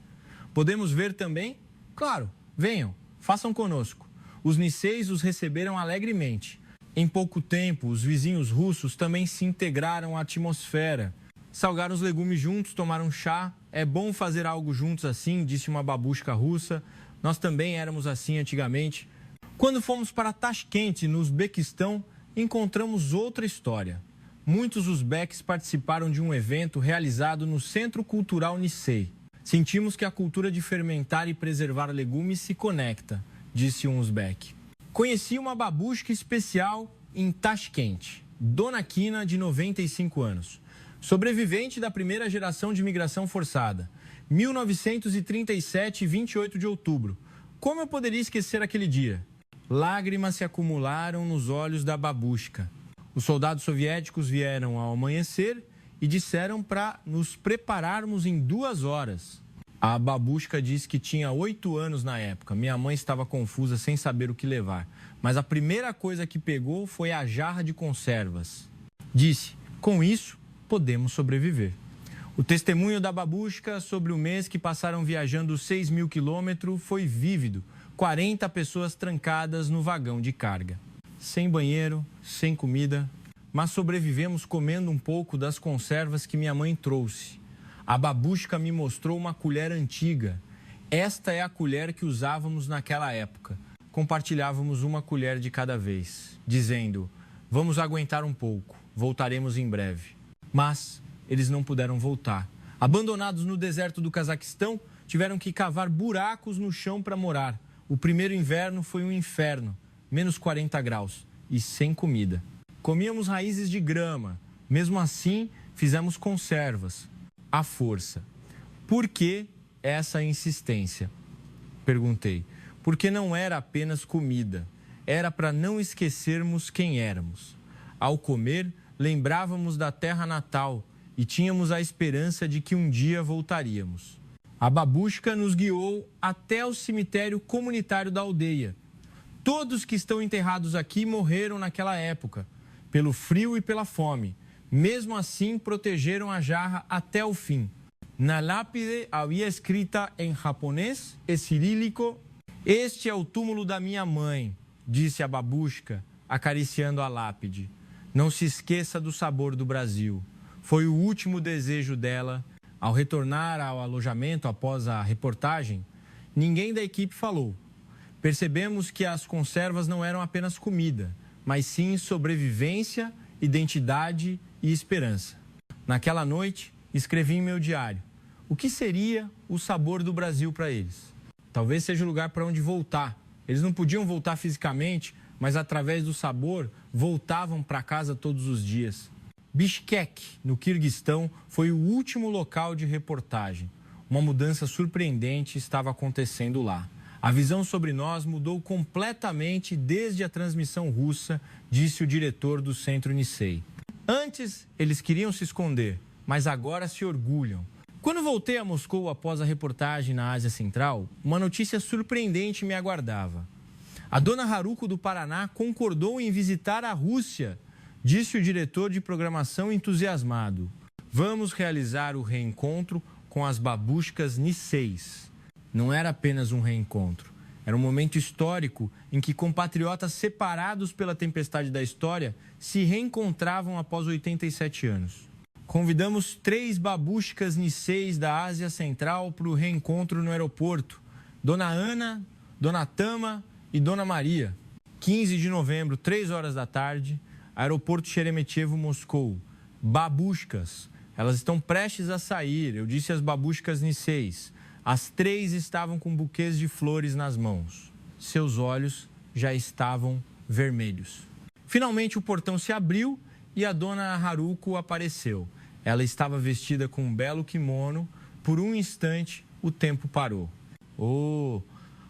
Speaker 1: Podemos ver também? Claro, venham, façam conosco. Os Niseis os receberam alegremente. Em pouco tempo, os vizinhos russos também se integraram à atmosfera. Salgaram os legumes juntos, tomaram chá. É bom fazer algo juntos assim, disse uma babushka russa. Nós também éramos assim antigamente. Quando fomos para Tashkent, no Uzbequistão, encontramos outra história. Muitos uzbeques participaram de um evento realizado no Centro Cultural Nisei. Sentimos que a cultura de fermentar e preservar legumes se conecta, disse um uzbeque. Conheci uma babushka especial em Tashkent, Dona Kina, de 95 anos. Sobrevivente da 1ª geração de imigração forçada, 1937, 28 de outubro. Como eu poderia esquecer aquele dia? Lágrimas se acumularam nos olhos da babushka. Os soldados soviéticos vieram ao amanhecer e disseram para nos prepararmos em 2 horas. A babushka disse que tinha 8 anos na época. Minha mãe estava confusa, sem saber o que levar. Mas a primeira coisa que pegou foi a jarra de conservas. Disse: com isso, podemos sobreviver. O testemunho da babushka sobre o mês que passaram viajando 6.000 quilômetros foi vívido. 40 pessoas trancadas no vagão de carga. Sem banheiro, sem comida, mas sobrevivemos comendo um pouco das conservas que minha mãe trouxe. A babushka me mostrou uma colher antiga. Esta é a colher que usávamos naquela época. Compartilhávamos uma colher de cada vez, dizendo: vamos aguentar um pouco, voltaremos em breve. Mas eles não puderam voltar. Abandonados no deserto do Cazaquistão, tiveram que cavar buracos no chão para morar. O primeiro inverno foi um inferno, menos 40 graus e sem comida. Comíamos raízes de grama. Mesmo assim, fizemos conservas. À força. Por que essa insistência? Perguntei. Porque não era apenas comida. Era para não esquecermos quem éramos. Ao comer, lembrávamos da terra natal e tínhamos a esperança de que um dia voltaríamos. A babushka nos guiou até o cemitério comunitário da aldeia. Todos que estão enterrados aqui morreram naquela época, pelo frio e pela fome. Mesmo assim, protegeram a jarra até o fim. Na lápide havia escrita em japonês e cirílico: este é o túmulo da minha mãe, disse a babushka, acariciando a lápide. Não se esqueça do sabor do Brasil. Foi o último desejo dela. Ao retornar ao alojamento após a reportagem, ninguém da equipe falou. Percebemos que as conservas não eram apenas comida, mas sim sobrevivência, identidade e esperança. Naquela noite, escrevi em meu diário: o que seria o sabor do Brasil para eles? Talvez seja o lugar para onde voltar. Eles não podiam voltar fisicamente, mas através do sabor, voltavam para casa todos os dias. Bishkek, no Quirguistão, foi o último local de reportagem. Uma mudança surpreendente estava acontecendo lá. A visão sobre nós mudou completamente desde a transmissão russa, disse o diretor do Centro Nisei. Antes, eles queriam se esconder, mas agora se orgulham. Quando voltei a Moscou após a reportagem na Ásia Central, uma notícia surpreendente me aguardava. A dona Haruko do Paraná concordou em visitar a Rússia, disse o diretor de programação entusiasmado. Vamos realizar o reencontro com as babushkas Niseis. Não era apenas um reencontro. Era um momento histórico em que compatriotas separados pela tempestade da história se reencontravam após 87 anos. Convidamos 3 babushkas Niseis da Ásia Central para o reencontro no aeroporto. Dona Ana, Dona Tama e Dona Maria. 15 de novembro, 3 horas da tarde, aeroporto Sheremetyevo, Moscou. Babushkas. Elas estão prestes a sair, eu disse às babushkas Niseis. As 3 estavam com buquês de flores nas mãos. Seus olhos já estavam vermelhos. Finalmente o portão se abriu e a dona Haruko apareceu. Ela estava vestida com um belo kimono. Por um instante, o tempo parou. Oh,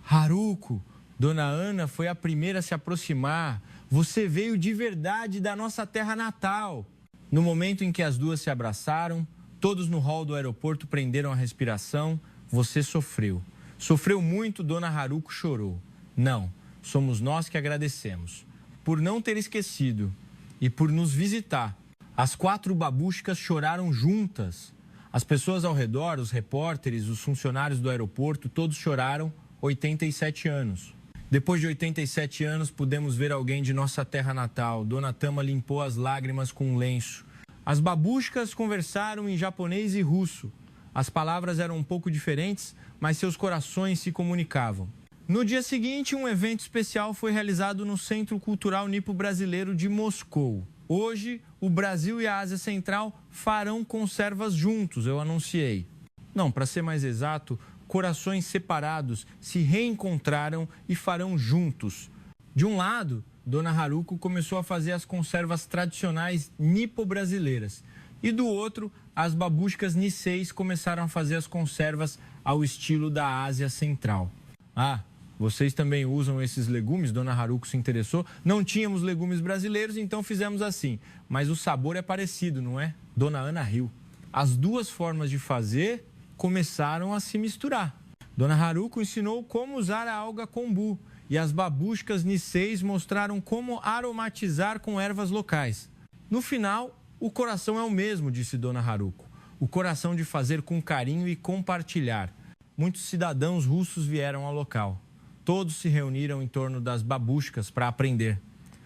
Speaker 1: Haruko, Dona Ana foi a primeira a se aproximar. Você veio de verdade da nossa terra natal. No momento em que as duas se abraçaram, todos no hall do aeroporto prenderam a respiração. Você sofreu. Sofreu muito, Dona Haruko chorou. Não, somos nós que agradecemos. Por não ter esquecido e por nos visitar. As 4 babushkas choraram juntas. As pessoas ao redor, os repórteres, os funcionários do aeroporto, todos choraram 87 anos. Depois de 87 anos, pudemos ver alguém de nossa terra natal. Dona Tama limpou as lágrimas com um lenço. As babushkas conversaram em japonês e russo. As palavras eram um pouco diferentes, mas seus corações se comunicavam. No dia seguinte, um evento especial foi realizado no Centro Cultural Nipo-Brasileiro de Moscou. Hoje, o Brasil e a Ásia Central farão conservas juntos, eu anunciei. Não, para ser mais exato, corações separados se reencontraram e farão juntos. De um lado, Dona Haruko começou a fazer as conservas tradicionais nipo-brasileiras. E do outro, as babushkas Niseis começaram a fazer as conservas ao estilo da Ásia Central. Ah, vocês também usam esses legumes? Dona Haruko se interessou. Não tínhamos legumes brasileiros, então fizemos assim. Mas o sabor é parecido, não é? Dona Ana riu. As duas formas de fazer começaram a se misturar. Dona Haruko ensinou como usar a alga kombu e as babushkas Niseis mostraram como aromatizar com ervas locais. No final, o coração é o mesmo, disse Dona Haruko. O coração de fazer com carinho e compartilhar. Muitos cidadãos russos vieram ao local. Todos se reuniram em torno das babushkas para aprender.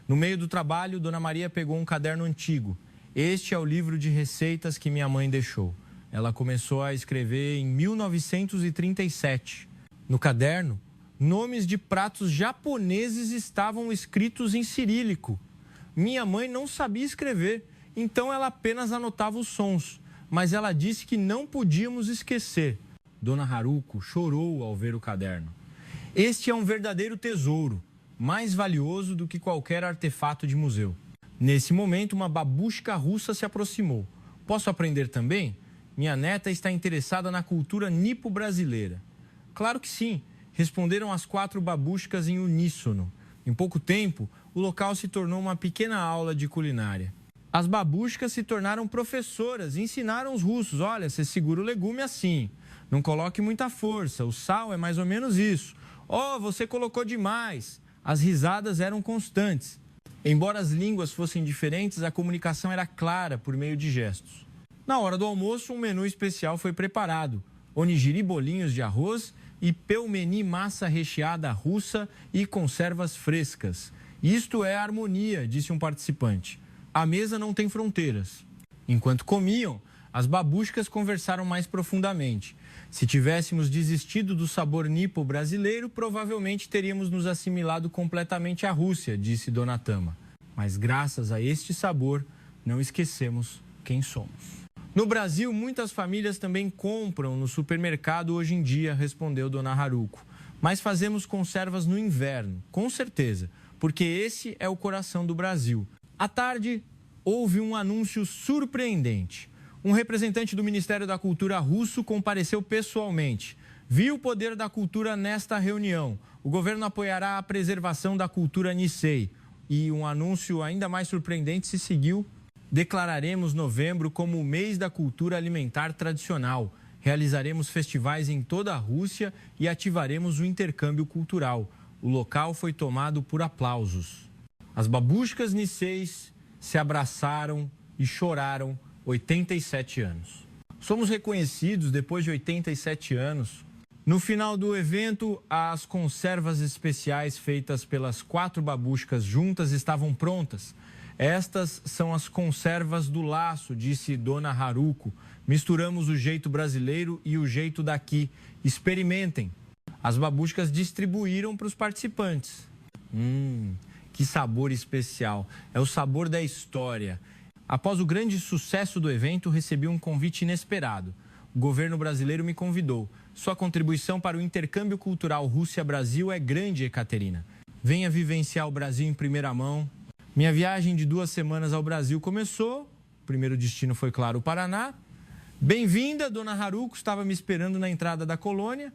Speaker 1: No meio do trabalho, Dona Maria pegou um caderno antigo. Este é o livro de receitas que minha mãe deixou. Ela começou a escrever em 1937. No caderno, nomes de pratos japoneses estavam escritos em cirílico. Minha mãe não sabia escrever, então ela apenas anotava os sons. Mas ela disse que não podíamos esquecer. Dona Haruko chorou ao ver o caderno. Este é um verdadeiro tesouro, mais valioso do que qualquer artefato de museu. Nesse momento, uma babushka russa se aproximou. Posso aprender também? Minha neta está interessada na cultura nipo-brasileira. Claro que sim, responderam as 4 babushkas em uníssono. Em pouco tempo, o local se tornou uma pequena aula de culinária. As babushkas se tornaram professoras e ensinaram os russos. Olha, você segura o legume assim, não coloque muita força, o sal é mais ou menos isso. Oh, você colocou demais. As risadas eram constantes. Embora as línguas fossem diferentes, a comunicação era clara por meio de gestos. Na hora do almoço, um menu especial foi preparado. Onigiri bolinhos de arroz e pelmeni massa recheada russa e conservas frescas. Isto é harmonia, disse um participante. a mesa não tem fronteiras. Enquanto comiam, as babushkas conversaram mais profundamente. Se tivéssemos desistido do sabor nipo brasileiro, provavelmente teríamos nos assimilado completamente à Rússia, disse Dona Tama. Mas graças a este sabor, não esquecemos quem somos. No Brasil, muitas famílias também compram no supermercado hoje em dia, respondeu Dona Haruko. Mas fazemos conservas no inverno, com certeza, porque esse é o coração do Brasil. À tarde, houve um anúncio surpreendente. Um representante do Ministério da Cultura russo compareceu pessoalmente. Viu o poder da cultura nesta reunião. O governo apoiará a preservação da cultura Nisei. E um anúncio ainda mais surpreendente se seguiu. Declararemos novembro como o mês da cultura alimentar tradicional. Realizaremos festivais em toda a Rússia e ativaremos o intercâmbio cultural. O local foi tomado por aplausos. As babushkas Niseis se abraçaram e choraram 87 anos. Somos reconhecidos depois de 87 anos. No final do evento, as conservas especiais feitas pelas 4 babushkas juntas estavam prontas. Estas são as conservas do laço, disse Dona Haruko. Misturamos o jeito brasileiro e o jeito daqui. Experimentem. As babushkas distribuíram para os participantes. Que sabor especial. É o sabor da história. Após o grande sucesso do evento, recebi um convite inesperado. O governo brasileiro me convidou. Sua contribuição para o intercâmbio cultural Rússia-Brasil é grande, Ekaterina. Venha vivenciar o Brasil em primeira mão. Minha viagem de 2 semanas ao Brasil começou. O primeiro destino foi, claro, o Paraná. Bem-vinda, Dona Haruko estava me esperando na entrada da colônia.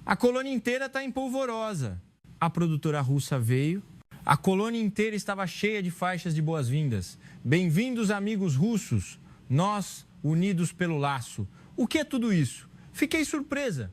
Speaker 1: A colônia inteira está em polvorosa. A produtora russa veio. A colônia inteira estava cheia de faixas de boas-vindas. Bem-vindos, amigos russos. Nós, unidos pelo laço. O que é tudo isso? Fiquei surpresa.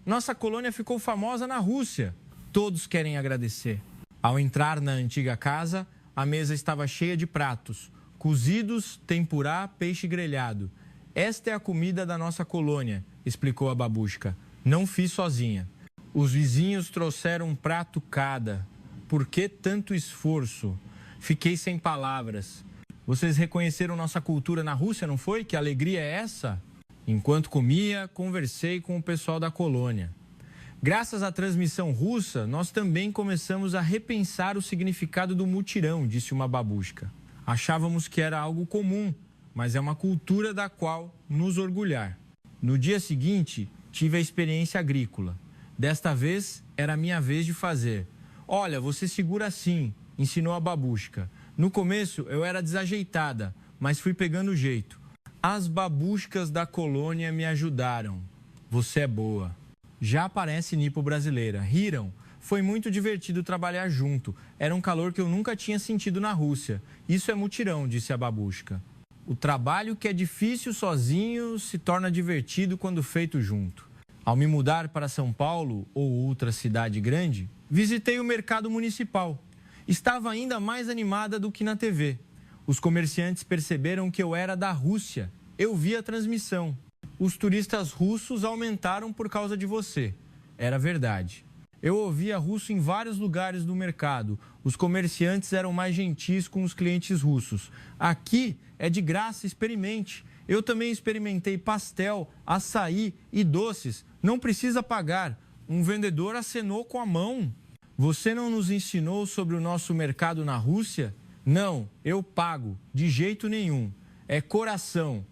Speaker 1: Nossa colônia ficou famosa na Rússia. Todos querem agradecer. Ao entrar na antiga casa, a mesa estava cheia de pratos. Cozidos, tempurá, peixe grelhado. Esta é a comida da nossa colônia, explicou a babushka. Não fiz sozinha. Os vizinhos trouxeram um prato cada. Por que tanto esforço? Fiquei sem palavras. Vocês reconheceram nossa cultura na Rússia, não foi? Que alegria é essa? Enquanto comia, conversei com o pessoal da colônia. Graças à transmissão russa, nós também começamos a repensar o significado do mutirão, disse uma babushka. Achávamos que era algo comum, mas é uma cultura da qual nos orgulhar. No dia seguinte, tive a experiência agrícola. Desta vez, era a minha vez de fazer. Olha, você segura assim, ensinou a babushka. No começo, eu era desajeitada, mas fui pegando o jeito. As babushkas da colônia me ajudaram. Você é boa. Já parece nipo brasileira. Riram. Foi muito divertido trabalhar junto. Era um calor que eu nunca tinha sentido na Rússia. Isso é mutirão, disse a babushka. O trabalho que é difícil sozinho se torna divertido quando feito junto. Ao me mudar para São Paulo ou outra cidade grande, visitei o mercado municipal. Estava ainda mais animada do que na TV. Os comerciantes perceberam que eu era da Rússia. Eu vi a transmissão. Os turistas russos aumentaram por causa de você. Era verdade. Eu ouvia russo em vários lugares do mercado. Os comerciantes eram mais gentis com os clientes russos. Aqui é de graça, experimente. Eu também experimentei pastel, açaí e doces. Não precisa pagar. Um vendedor acenou com a mão. Você não nos ensinou sobre o nosso mercado na Rússia? Não, eu pago. De jeito nenhum. É coração.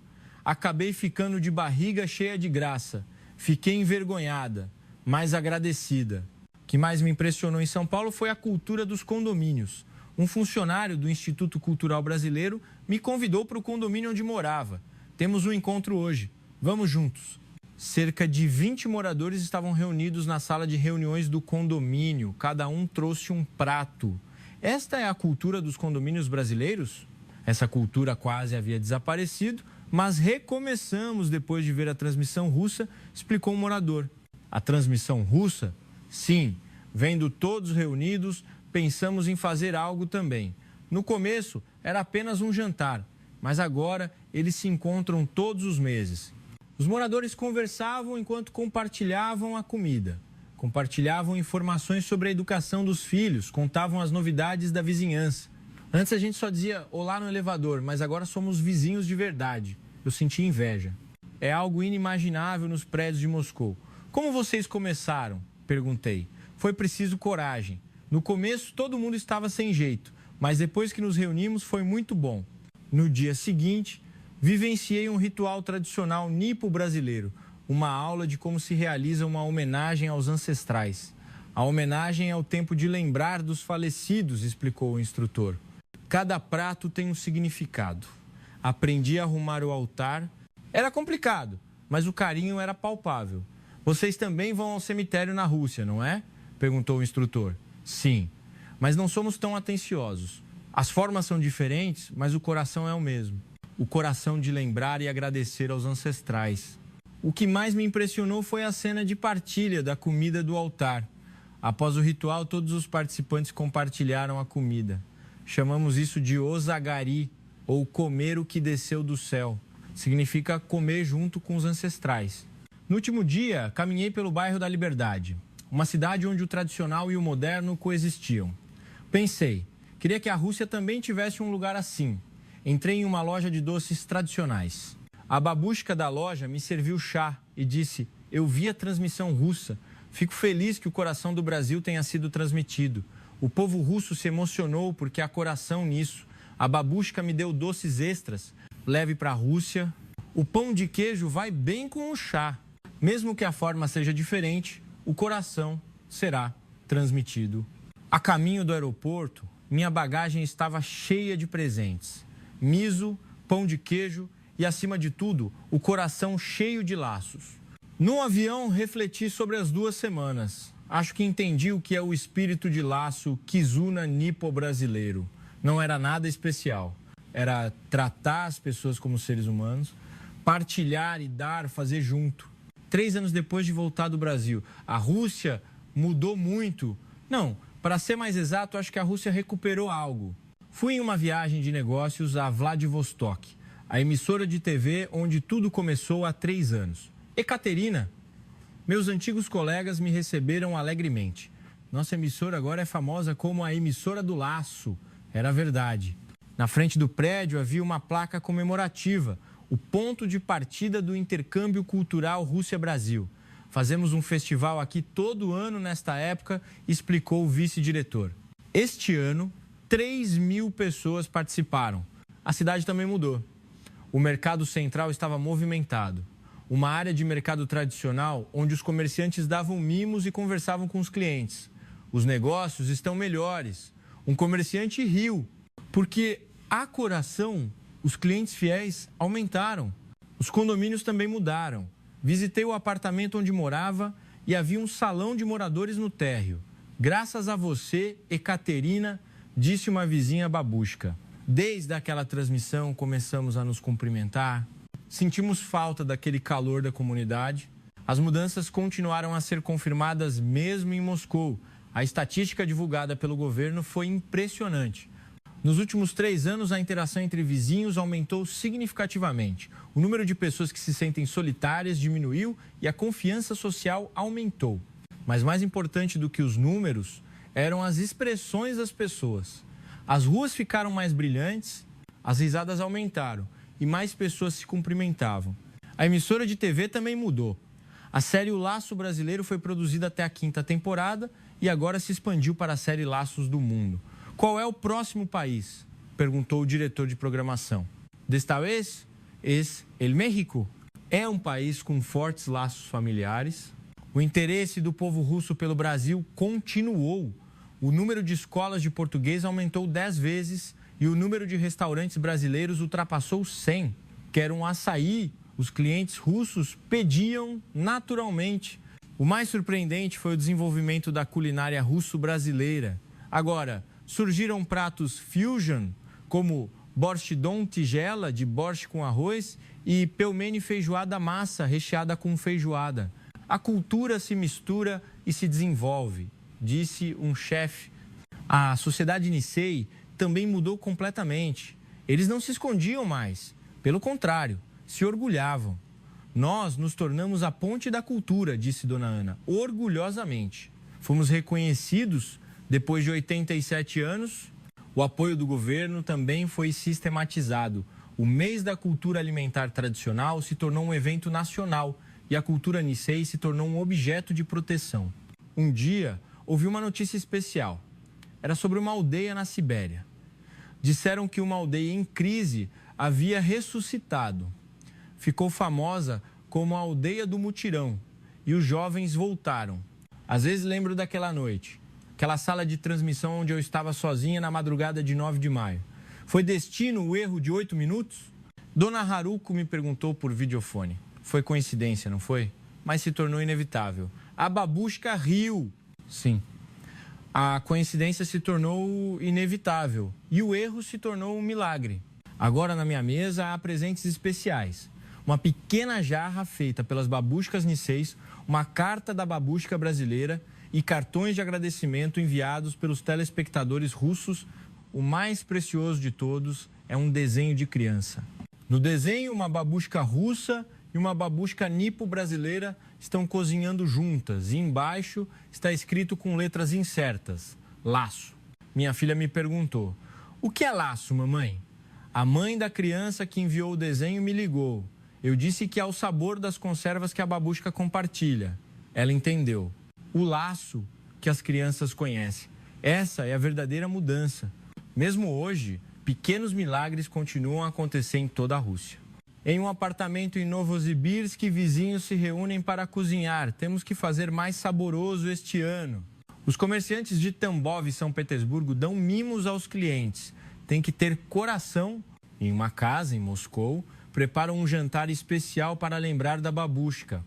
Speaker 1: Acabei ficando de barriga cheia de graça. Fiquei envergonhada, mas agradecida. O que mais me impressionou em São Paulo foi a cultura dos condomínios. Um funcionário do Instituto Cultural Brasileiro me convidou para o condomínio onde morava. Temos um encontro hoje. Vamos juntos. Cerca de 20 moradores estavam reunidos na sala de reuniões do condomínio. Cada um trouxe um prato. Esta é a cultura dos condomínios brasileiros? Essa cultura quase havia desaparecido, mas recomeçamos depois de ver a transmissão russa, explicou um morador. A transmissão russa? Sim, vendo todos reunidos, pensamos em fazer algo também. No começo, era apenas um jantar, mas agora eles se encontram todos os meses. Os moradores conversavam enquanto compartilhavam a comida. Compartilhavam informações sobre a educação dos filhos, contavam as novidades da vizinhança. Antes a gente só dizia olá no elevador, mas agora somos vizinhos de verdade. Eu senti inveja. É algo inimaginável nos prédios de Moscou. Como vocês começaram? Perguntei. Foi preciso coragem. No começo todo mundo estava sem jeito, mas depois que nos reunimos foi muito bom. No dia seguinte, vivenciei um ritual tradicional nipo-brasileiro, uma aula de como se realiza uma homenagem aos ancestrais. A homenagem é o tempo de lembrar dos falecidos, explicou o instrutor. Cada prato tem um significado. Aprendi a arrumar o altar. Era complicado, mas o carinho era palpável. Vocês também vão ao cemitério na Rússia, não é? Perguntou o instrutor. Sim, mas não somos tão atenciosos. As formas são diferentes, mas o coração é o mesmo. O coração de lembrar e agradecer aos ancestrais. O que mais me impressionou foi a cena de partilha da comida do altar. Após o ritual, todos os participantes compartilharam a comida. Chamamos isso de ozagari, ou comer o que desceu do céu. Significa comer junto com os ancestrais. No último dia, caminhei pelo bairro da Liberdade, uma cidade onde o tradicional e o moderno coexistiam. Pensei, queria que a Rússia também tivesse um lugar assim. Entrei em uma loja de doces tradicionais. A babushka da loja me serviu chá e disse, eu vi a transmissão russa. Fico feliz que o coração do Brasil tenha sido transmitido. O povo russo se emocionou porque há coração nisso. A babushka me deu doces extras. Leve para a Rússia. O pão de queijo vai bem com o chá. Mesmo que a forma seja diferente, o coração será transmitido. A caminho do aeroporto, minha bagagem estava cheia de presentes. Miso, pão de queijo e, acima de tudo, o coração cheio de laços. No avião, refleti sobre as 2 semanas. Acho que entendi o que é o espírito de laço Kizuna nipo-brasileiro. Não era nada especial. Era tratar as pessoas como seres humanos, partilhar e dar, fazer junto. 3 anos depois de voltar do Brasil, a Rússia mudou muito. Não, para ser mais exato, acho que a Rússia recuperou algo. Fui em uma viagem de negócios a Vladivostok, a emissora de TV onde tudo começou há 3 anos. Ekaterina, meus antigos colegas me receberam alegremente. Nossa emissora agora é famosa como a emissora do laço. Era verdade. Na frente do prédio havia uma placa comemorativa, o ponto de partida do intercâmbio cultural Rússia-Brasil. Fazemos um festival aqui todo ano nesta época, explicou o vice-diretor. Este ano, 3.000 pessoas participaram. A cidade também mudou. O mercado central estava movimentado. Uma área de mercado tradicional onde os comerciantes davam mimos e conversavam com os clientes. Os negócios estão melhores. Um comerciante riu, porque a coração, os clientes fiéis aumentaram. Os condomínios também mudaram. Visitei o apartamento onde morava e havia um salão de moradores no térreo. Graças a você, Ekaterina, disse uma vizinha babushka. Desde aquela transmissão começamos a nos cumprimentar. Sentimos falta daquele calor da comunidade. As mudanças continuaram a ser confirmadas mesmo em Moscou. A estatística divulgada pelo governo foi impressionante. Nos últimos 3 anos, a interação entre vizinhos aumentou significativamente. O número de pessoas que se sentem solitárias diminuiu e a confiança social aumentou. Mas mais importante do que os números eram as expressões das pessoas. As ruas ficaram mais brilhantes, as risadas aumentaram e mais pessoas se cumprimentavam. A emissora de TV também mudou. A série O Laço Brasileiro foi produzida até a 5ª temporada e agora se expandiu para a série Laços do Mundo. Qual é o próximo país? Perguntou o diretor de programação. Desta vez, El México. É um país com fortes laços familiares. O interesse do povo russo pelo Brasil continuou. O número de escolas de português aumentou 10 vezes e o número de restaurantes brasileiros ultrapassou 100. Quer um açaí? Os clientes russos pediam naturalmente. O mais surpreendente foi o desenvolvimento da culinária russo-brasileira. Agora, surgiram pratos fusion, como borscht dom tigela, de borscht com arroz, e pelmeni feijoada massa, recheada com feijoada. A cultura se mistura e se desenvolve, disse um chefe. A sociedade Nisei também mudou completamente. Eles não se escondiam mais. Pelo contrário, se orgulhavam. Nós nos tornamos a ponte da cultura, disse Dona Ana, orgulhosamente. Fomos reconhecidos, depois de 87 anos. O apoio do governo também foi sistematizado. O mês da cultura alimentar tradicional se tornou um evento nacional e a cultura Nicei se tornou um objeto de proteção. Um dia, ouvi uma notícia especial. Era sobre uma aldeia na Sibéria. Disseram que uma aldeia em crise havia ressuscitado. Ficou famosa como a aldeia do mutirão e os jovens voltaram. Às vezes lembro daquela noite, aquela sala de transmissão onde eu estava sozinha na madrugada de 9 de maio. Foi destino o erro de 8 minutos? Dona Haruko me perguntou por videofone. Foi coincidência, não foi? Mas se tornou inevitável. A babushka riu. Sim. A coincidência se tornou inevitável e o erro se tornou um milagre. Agora na minha mesa há presentes especiais. Uma pequena jarra feita pelas babushkas Niceis, uma carta da babushka brasileira e cartões de agradecimento enviados pelos telespectadores russos. O mais precioso de todos é um desenho de criança. No desenho, uma babushka russa e uma babushka nipo brasileira estão cozinhando juntas e embaixo está escrito com letras incertas, laço. Minha filha me perguntou, o que é laço, mamãe? A mãe da criança que enviou o desenho me ligou. Eu disse que é o sabor das conservas que a babushka compartilha. Ela entendeu. O laço que as crianças conhecem. Essa é a verdadeira mudança. Mesmo hoje, pequenos milagres continuam a acontecer em toda a Rússia. Em um apartamento em Novosibirsk, vizinhos se reúnem para cozinhar. Temos que fazer mais saboroso este ano. Os comerciantes de Tambov e São Petersburgo dão mimos aos clientes. Tem que ter coração. Em uma casa, em Moscou, preparam um jantar especial para lembrar da babushka.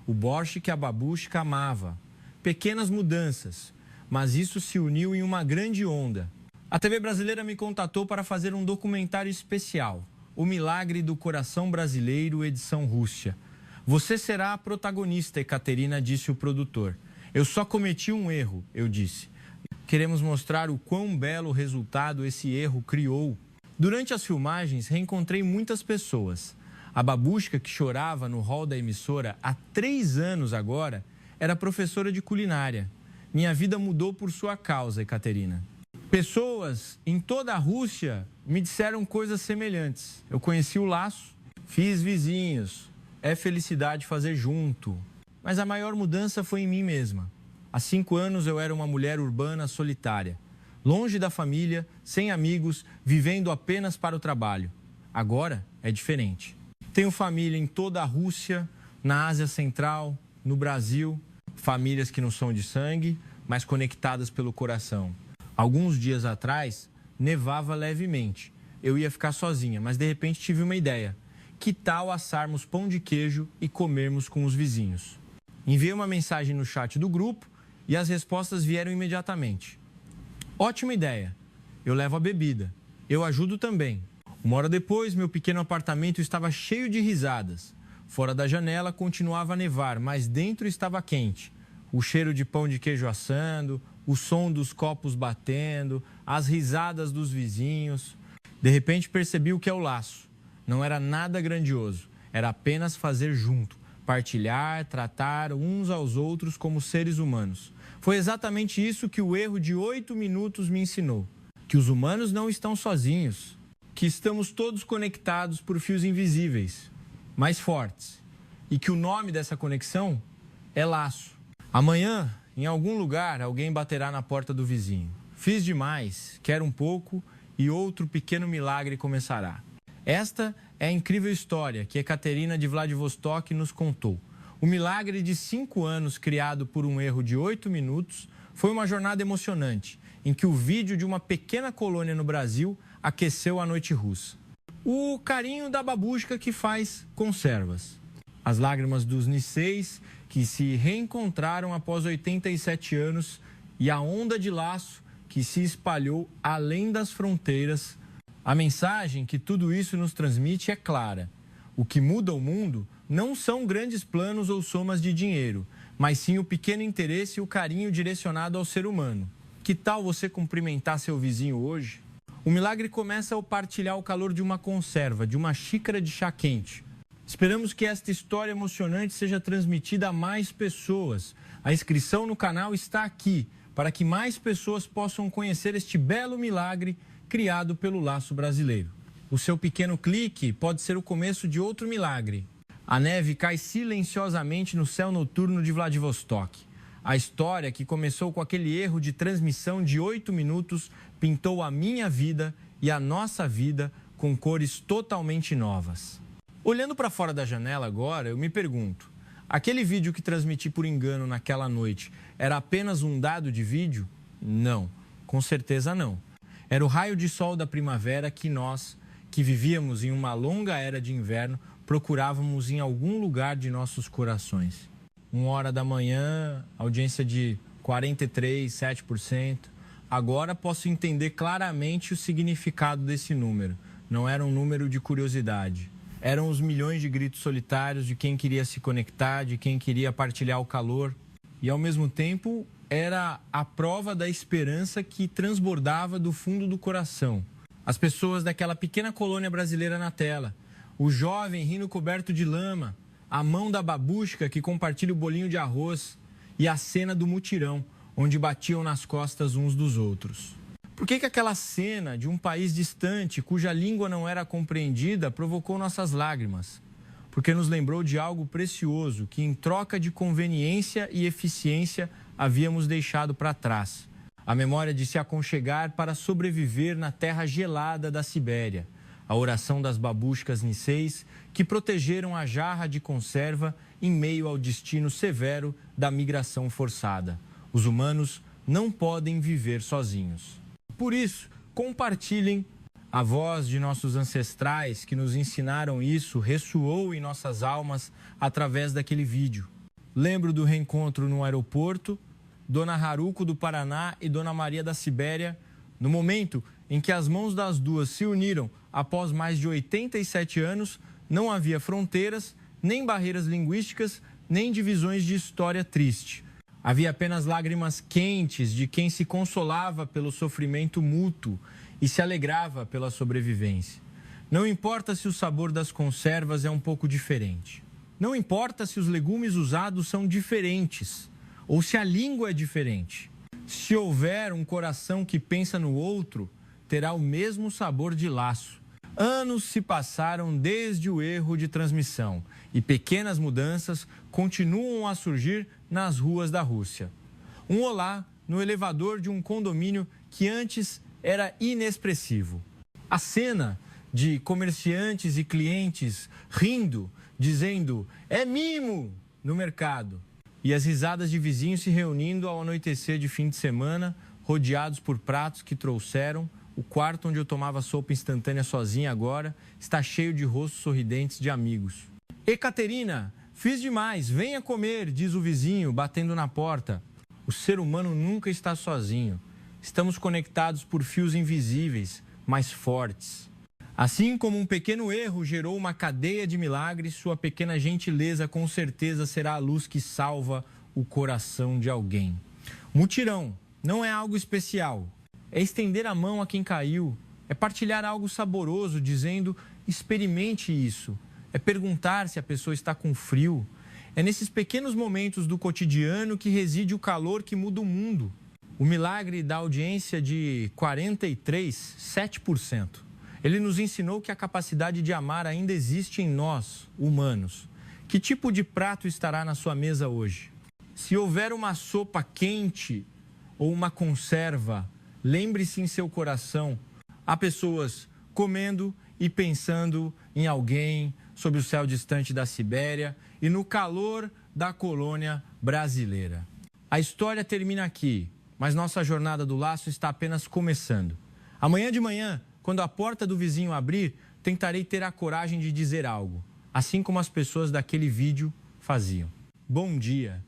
Speaker 1: O borscht que a babushka amava. Pequenas mudanças, mas isso se uniu em uma grande onda. A TV brasileira me contatou para fazer um documentário especial. O Milagre do Coração Brasileiro, edição Rússia. Você será a protagonista, Ekaterina, disse o produtor. Eu só cometi um erro, eu disse. Queremos mostrar o quão belo resultado esse erro criou. Durante as filmagens, reencontrei muitas pessoas. A babushka, que chorava no hall da emissora há 3 anos agora, era professora de culinária. Minha vida mudou por sua causa, Ekaterina. Pessoas em toda a Rússia me disseram coisas semelhantes. Eu conheci o laço, fiz vizinhos, é felicidade fazer junto. Mas a maior mudança foi em mim mesma. Há 5 anos eu era uma mulher urbana solitária, longe da família, sem amigos, vivendo apenas para o trabalho. Agora é diferente. Tenho família em toda a Rússia, na Ásia Central, no Brasil, famílias que não são de sangue, mas conectadas pelo coração. Alguns dias atrás, nevava levemente. Eu ia ficar sozinha, mas de repente tive uma ideia. Que tal assarmos pão de queijo e comermos com os vizinhos? Enviei uma mensagem no chat do grupo e as respostas vieram imediatamente. Ótima ideia. Eu levo a bebida. Eu ajudo também. 1 hora depois, meu pequeno apartamento estava cheio de risadas. Fora da janela continuava a nevar, mas dentro estava quente. O cheiro de pão de queijo assando, o som dos copos batendo, as risadas dos vizinhos. De repente percebi o que é o laço. Não era nada grandioso, era apenas fazer junto, partilhar, tratar uns aos outros como seres humanos. Foi exatamente isso que o erro de 8 minutos me ensinou. Que os humanos não estão sozinhos, que estamos todos conectados por fios invisíveis, mais fortes. E que o nome dessa conexão é laço. Amanhã, em algum lugar, alguém baterá na porta do vizinho. Fiz demais, quero um pouco e outro pequeno milagre começará. Esta é a incrível história que Ekaterina de Vladivostok nos contou. O milagre de 5 anos, criado por um erro de 8 minutos, foi uma jornada emocionante, em que o vídeo de uma pequena colônia no Brasil aqueceu a noite russa. O carinho da babushka que faz conservas. As lágrimas dos Niceis, que se reencontraram após 87 anos, e a onda de laço que se espalhou além das fronteiras. A mensagem que tudo isso nos transmite é clara. O que muda o mundo não são grandes planos ou somas de dinheiro, mas sim o pequeno interesse e o carinho direcionado ao ser humano. Que tal você cumprimentar seu vizinho hoje? O milagre começa ao partilhar o calor de uma conserva, de uma xícara de chá quente. Esperamos que esta história emocionante seja transmitida a mais pessoas. A inscrição no canal está aqui, para que mais pessoas possam conhecer este belo milagre criado pelo Laço Brasileiro. O seu pequeno clique pode ser o começo de outro milagre. A neve cai silenciosamente no céu noturno de Vladivostok. A história, que começou com aquele erro de transmissão de 8 minutos, pintou a minha vida e a nossa vida com cores totalmente novas. Olhando para fora da janela agora, eu me pergunto, aquele vídeo que transmiti por engano naquela noite era apenas um dado de vídeo? Não, com certeza não. Era o raio de sol da primavera que nós, que vivíamos em uma longa era de inverno, procurávamos em algum lugar de nossos corações. 1h da manhã, audiência de 43,7%. Agora posso entender claramente o significado desse número. Não era um número de curiosidade. Eram os milhões de gritos solitários de quem queria se conectar, de quem queria partilhar o calor. E, ao mesmo tempo, era a prova da esperança que transbordava do fundo do coração. As pessoas daquela pequena colônia brasileira na tela. O jovem rindo coberto de lama. A mão da babushka que compartilha o bolinho de arroz. E a cena do mutirão, onde batiam nas costas uns dos outros. Por que aquela cena de um país distante, cuja língua não era compreendida, provocou nossas lágrimas? Porque nos lembrou de algo precioso que, em troca de conveniência e eficiência, havíamos deixado para trás. A memória de se aconchegar para sobreviver na terra gelada da Sibéria. A oração das babushkas nisseis que protegeram a jarra de conserva em meio ao destino severo da migração forçada. Os humanos não podem viver sozinhos. Por isso, compartilhem. A voz de nossos ancestrais que nos ensinaram isso ressoou em nossas almas através daquele vídeo. Lembro do reencontro no aeroporto, Dona Haruko do Paraná e Dona Maria da Sibéria, no momento em que as mãos das duas se uniram após mais de 87 anos, não havia fronteiras, nem barreiras linguísticas, nem divisões de história triste. Havia apenas lágrimas quentes de quem se consolava pelo sofrimento mútuo e se alegrava pela sobrevivência. Não importa se o sabor das conservas é um pouco diferente. Não importa se os legumes usados são diferentes ou se a língua é diferente. Se houver um coração que pensa no outro, terá o mesmo sabor de laço. Anos se passaram desde o erro de transmissão e pequenas mudanças continuam a surgir nas ruas da Rússia. Um olá no elevador de um condomínio que antes era inexpressivo. A cena de comerciantes e clientes rindo, dizendo "é mimo" no mercado. E as risadas de vizinhos se reunindo ao anoitecer de fim de semana, rodeados por pratos que trouxeram. O quarto onde eu tomava sopa instantânea sozinha agora está cheio de rostos sorridentes de amigos. Ekaterina, fiz demais, venha comer, diz o vizinho, batendo na porta. O ser humano nunca está sozinho. Estamos conectados por fios invisíveis, mas fortes. Assim como um pequeno erro gerou uma cadeia de milagres, sua pequena gentileza com certeza será a luz que salva o coração de alguém. Mutirão não é algo especial. É estender a mão a quem caiu, é partilhar algo saboroso, dizendo, experimente isso. É perguntar se a pessoa está com frio. É nesses pequenos momentos do cotidiano que reside o calor que muda o mundo. O milagre da audiência de 43,7%. Ele nos ensinou que a capacidade de amar ainda existe em nós, humanos. Que tipo de prato estará na sua mesa hoje? Se houver uma sopa quente ou uma conserva, lembre-se em seu coração, há pessoas comendo e pensando em alguém sob o céu distante da Sibéria e no calor da colônia brasileira. A história termina aqui, mas nossa jornada do laço está apenas começando. Amanhã de manhã, quando a porta do vizinho abrir, tentarei ter a coragem de dizer algo, assim como as pessoas daquele vídeo faziam. Bom dia.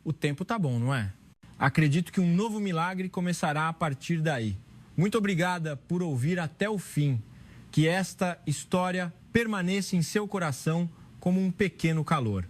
Speaker 1: O tempo tá bom, não é? Acredito que um novo milagre começará a partir daí. Muito obrigada por ouvir até o fim. Que esta história permaneça em seu coração como um pequeno calor.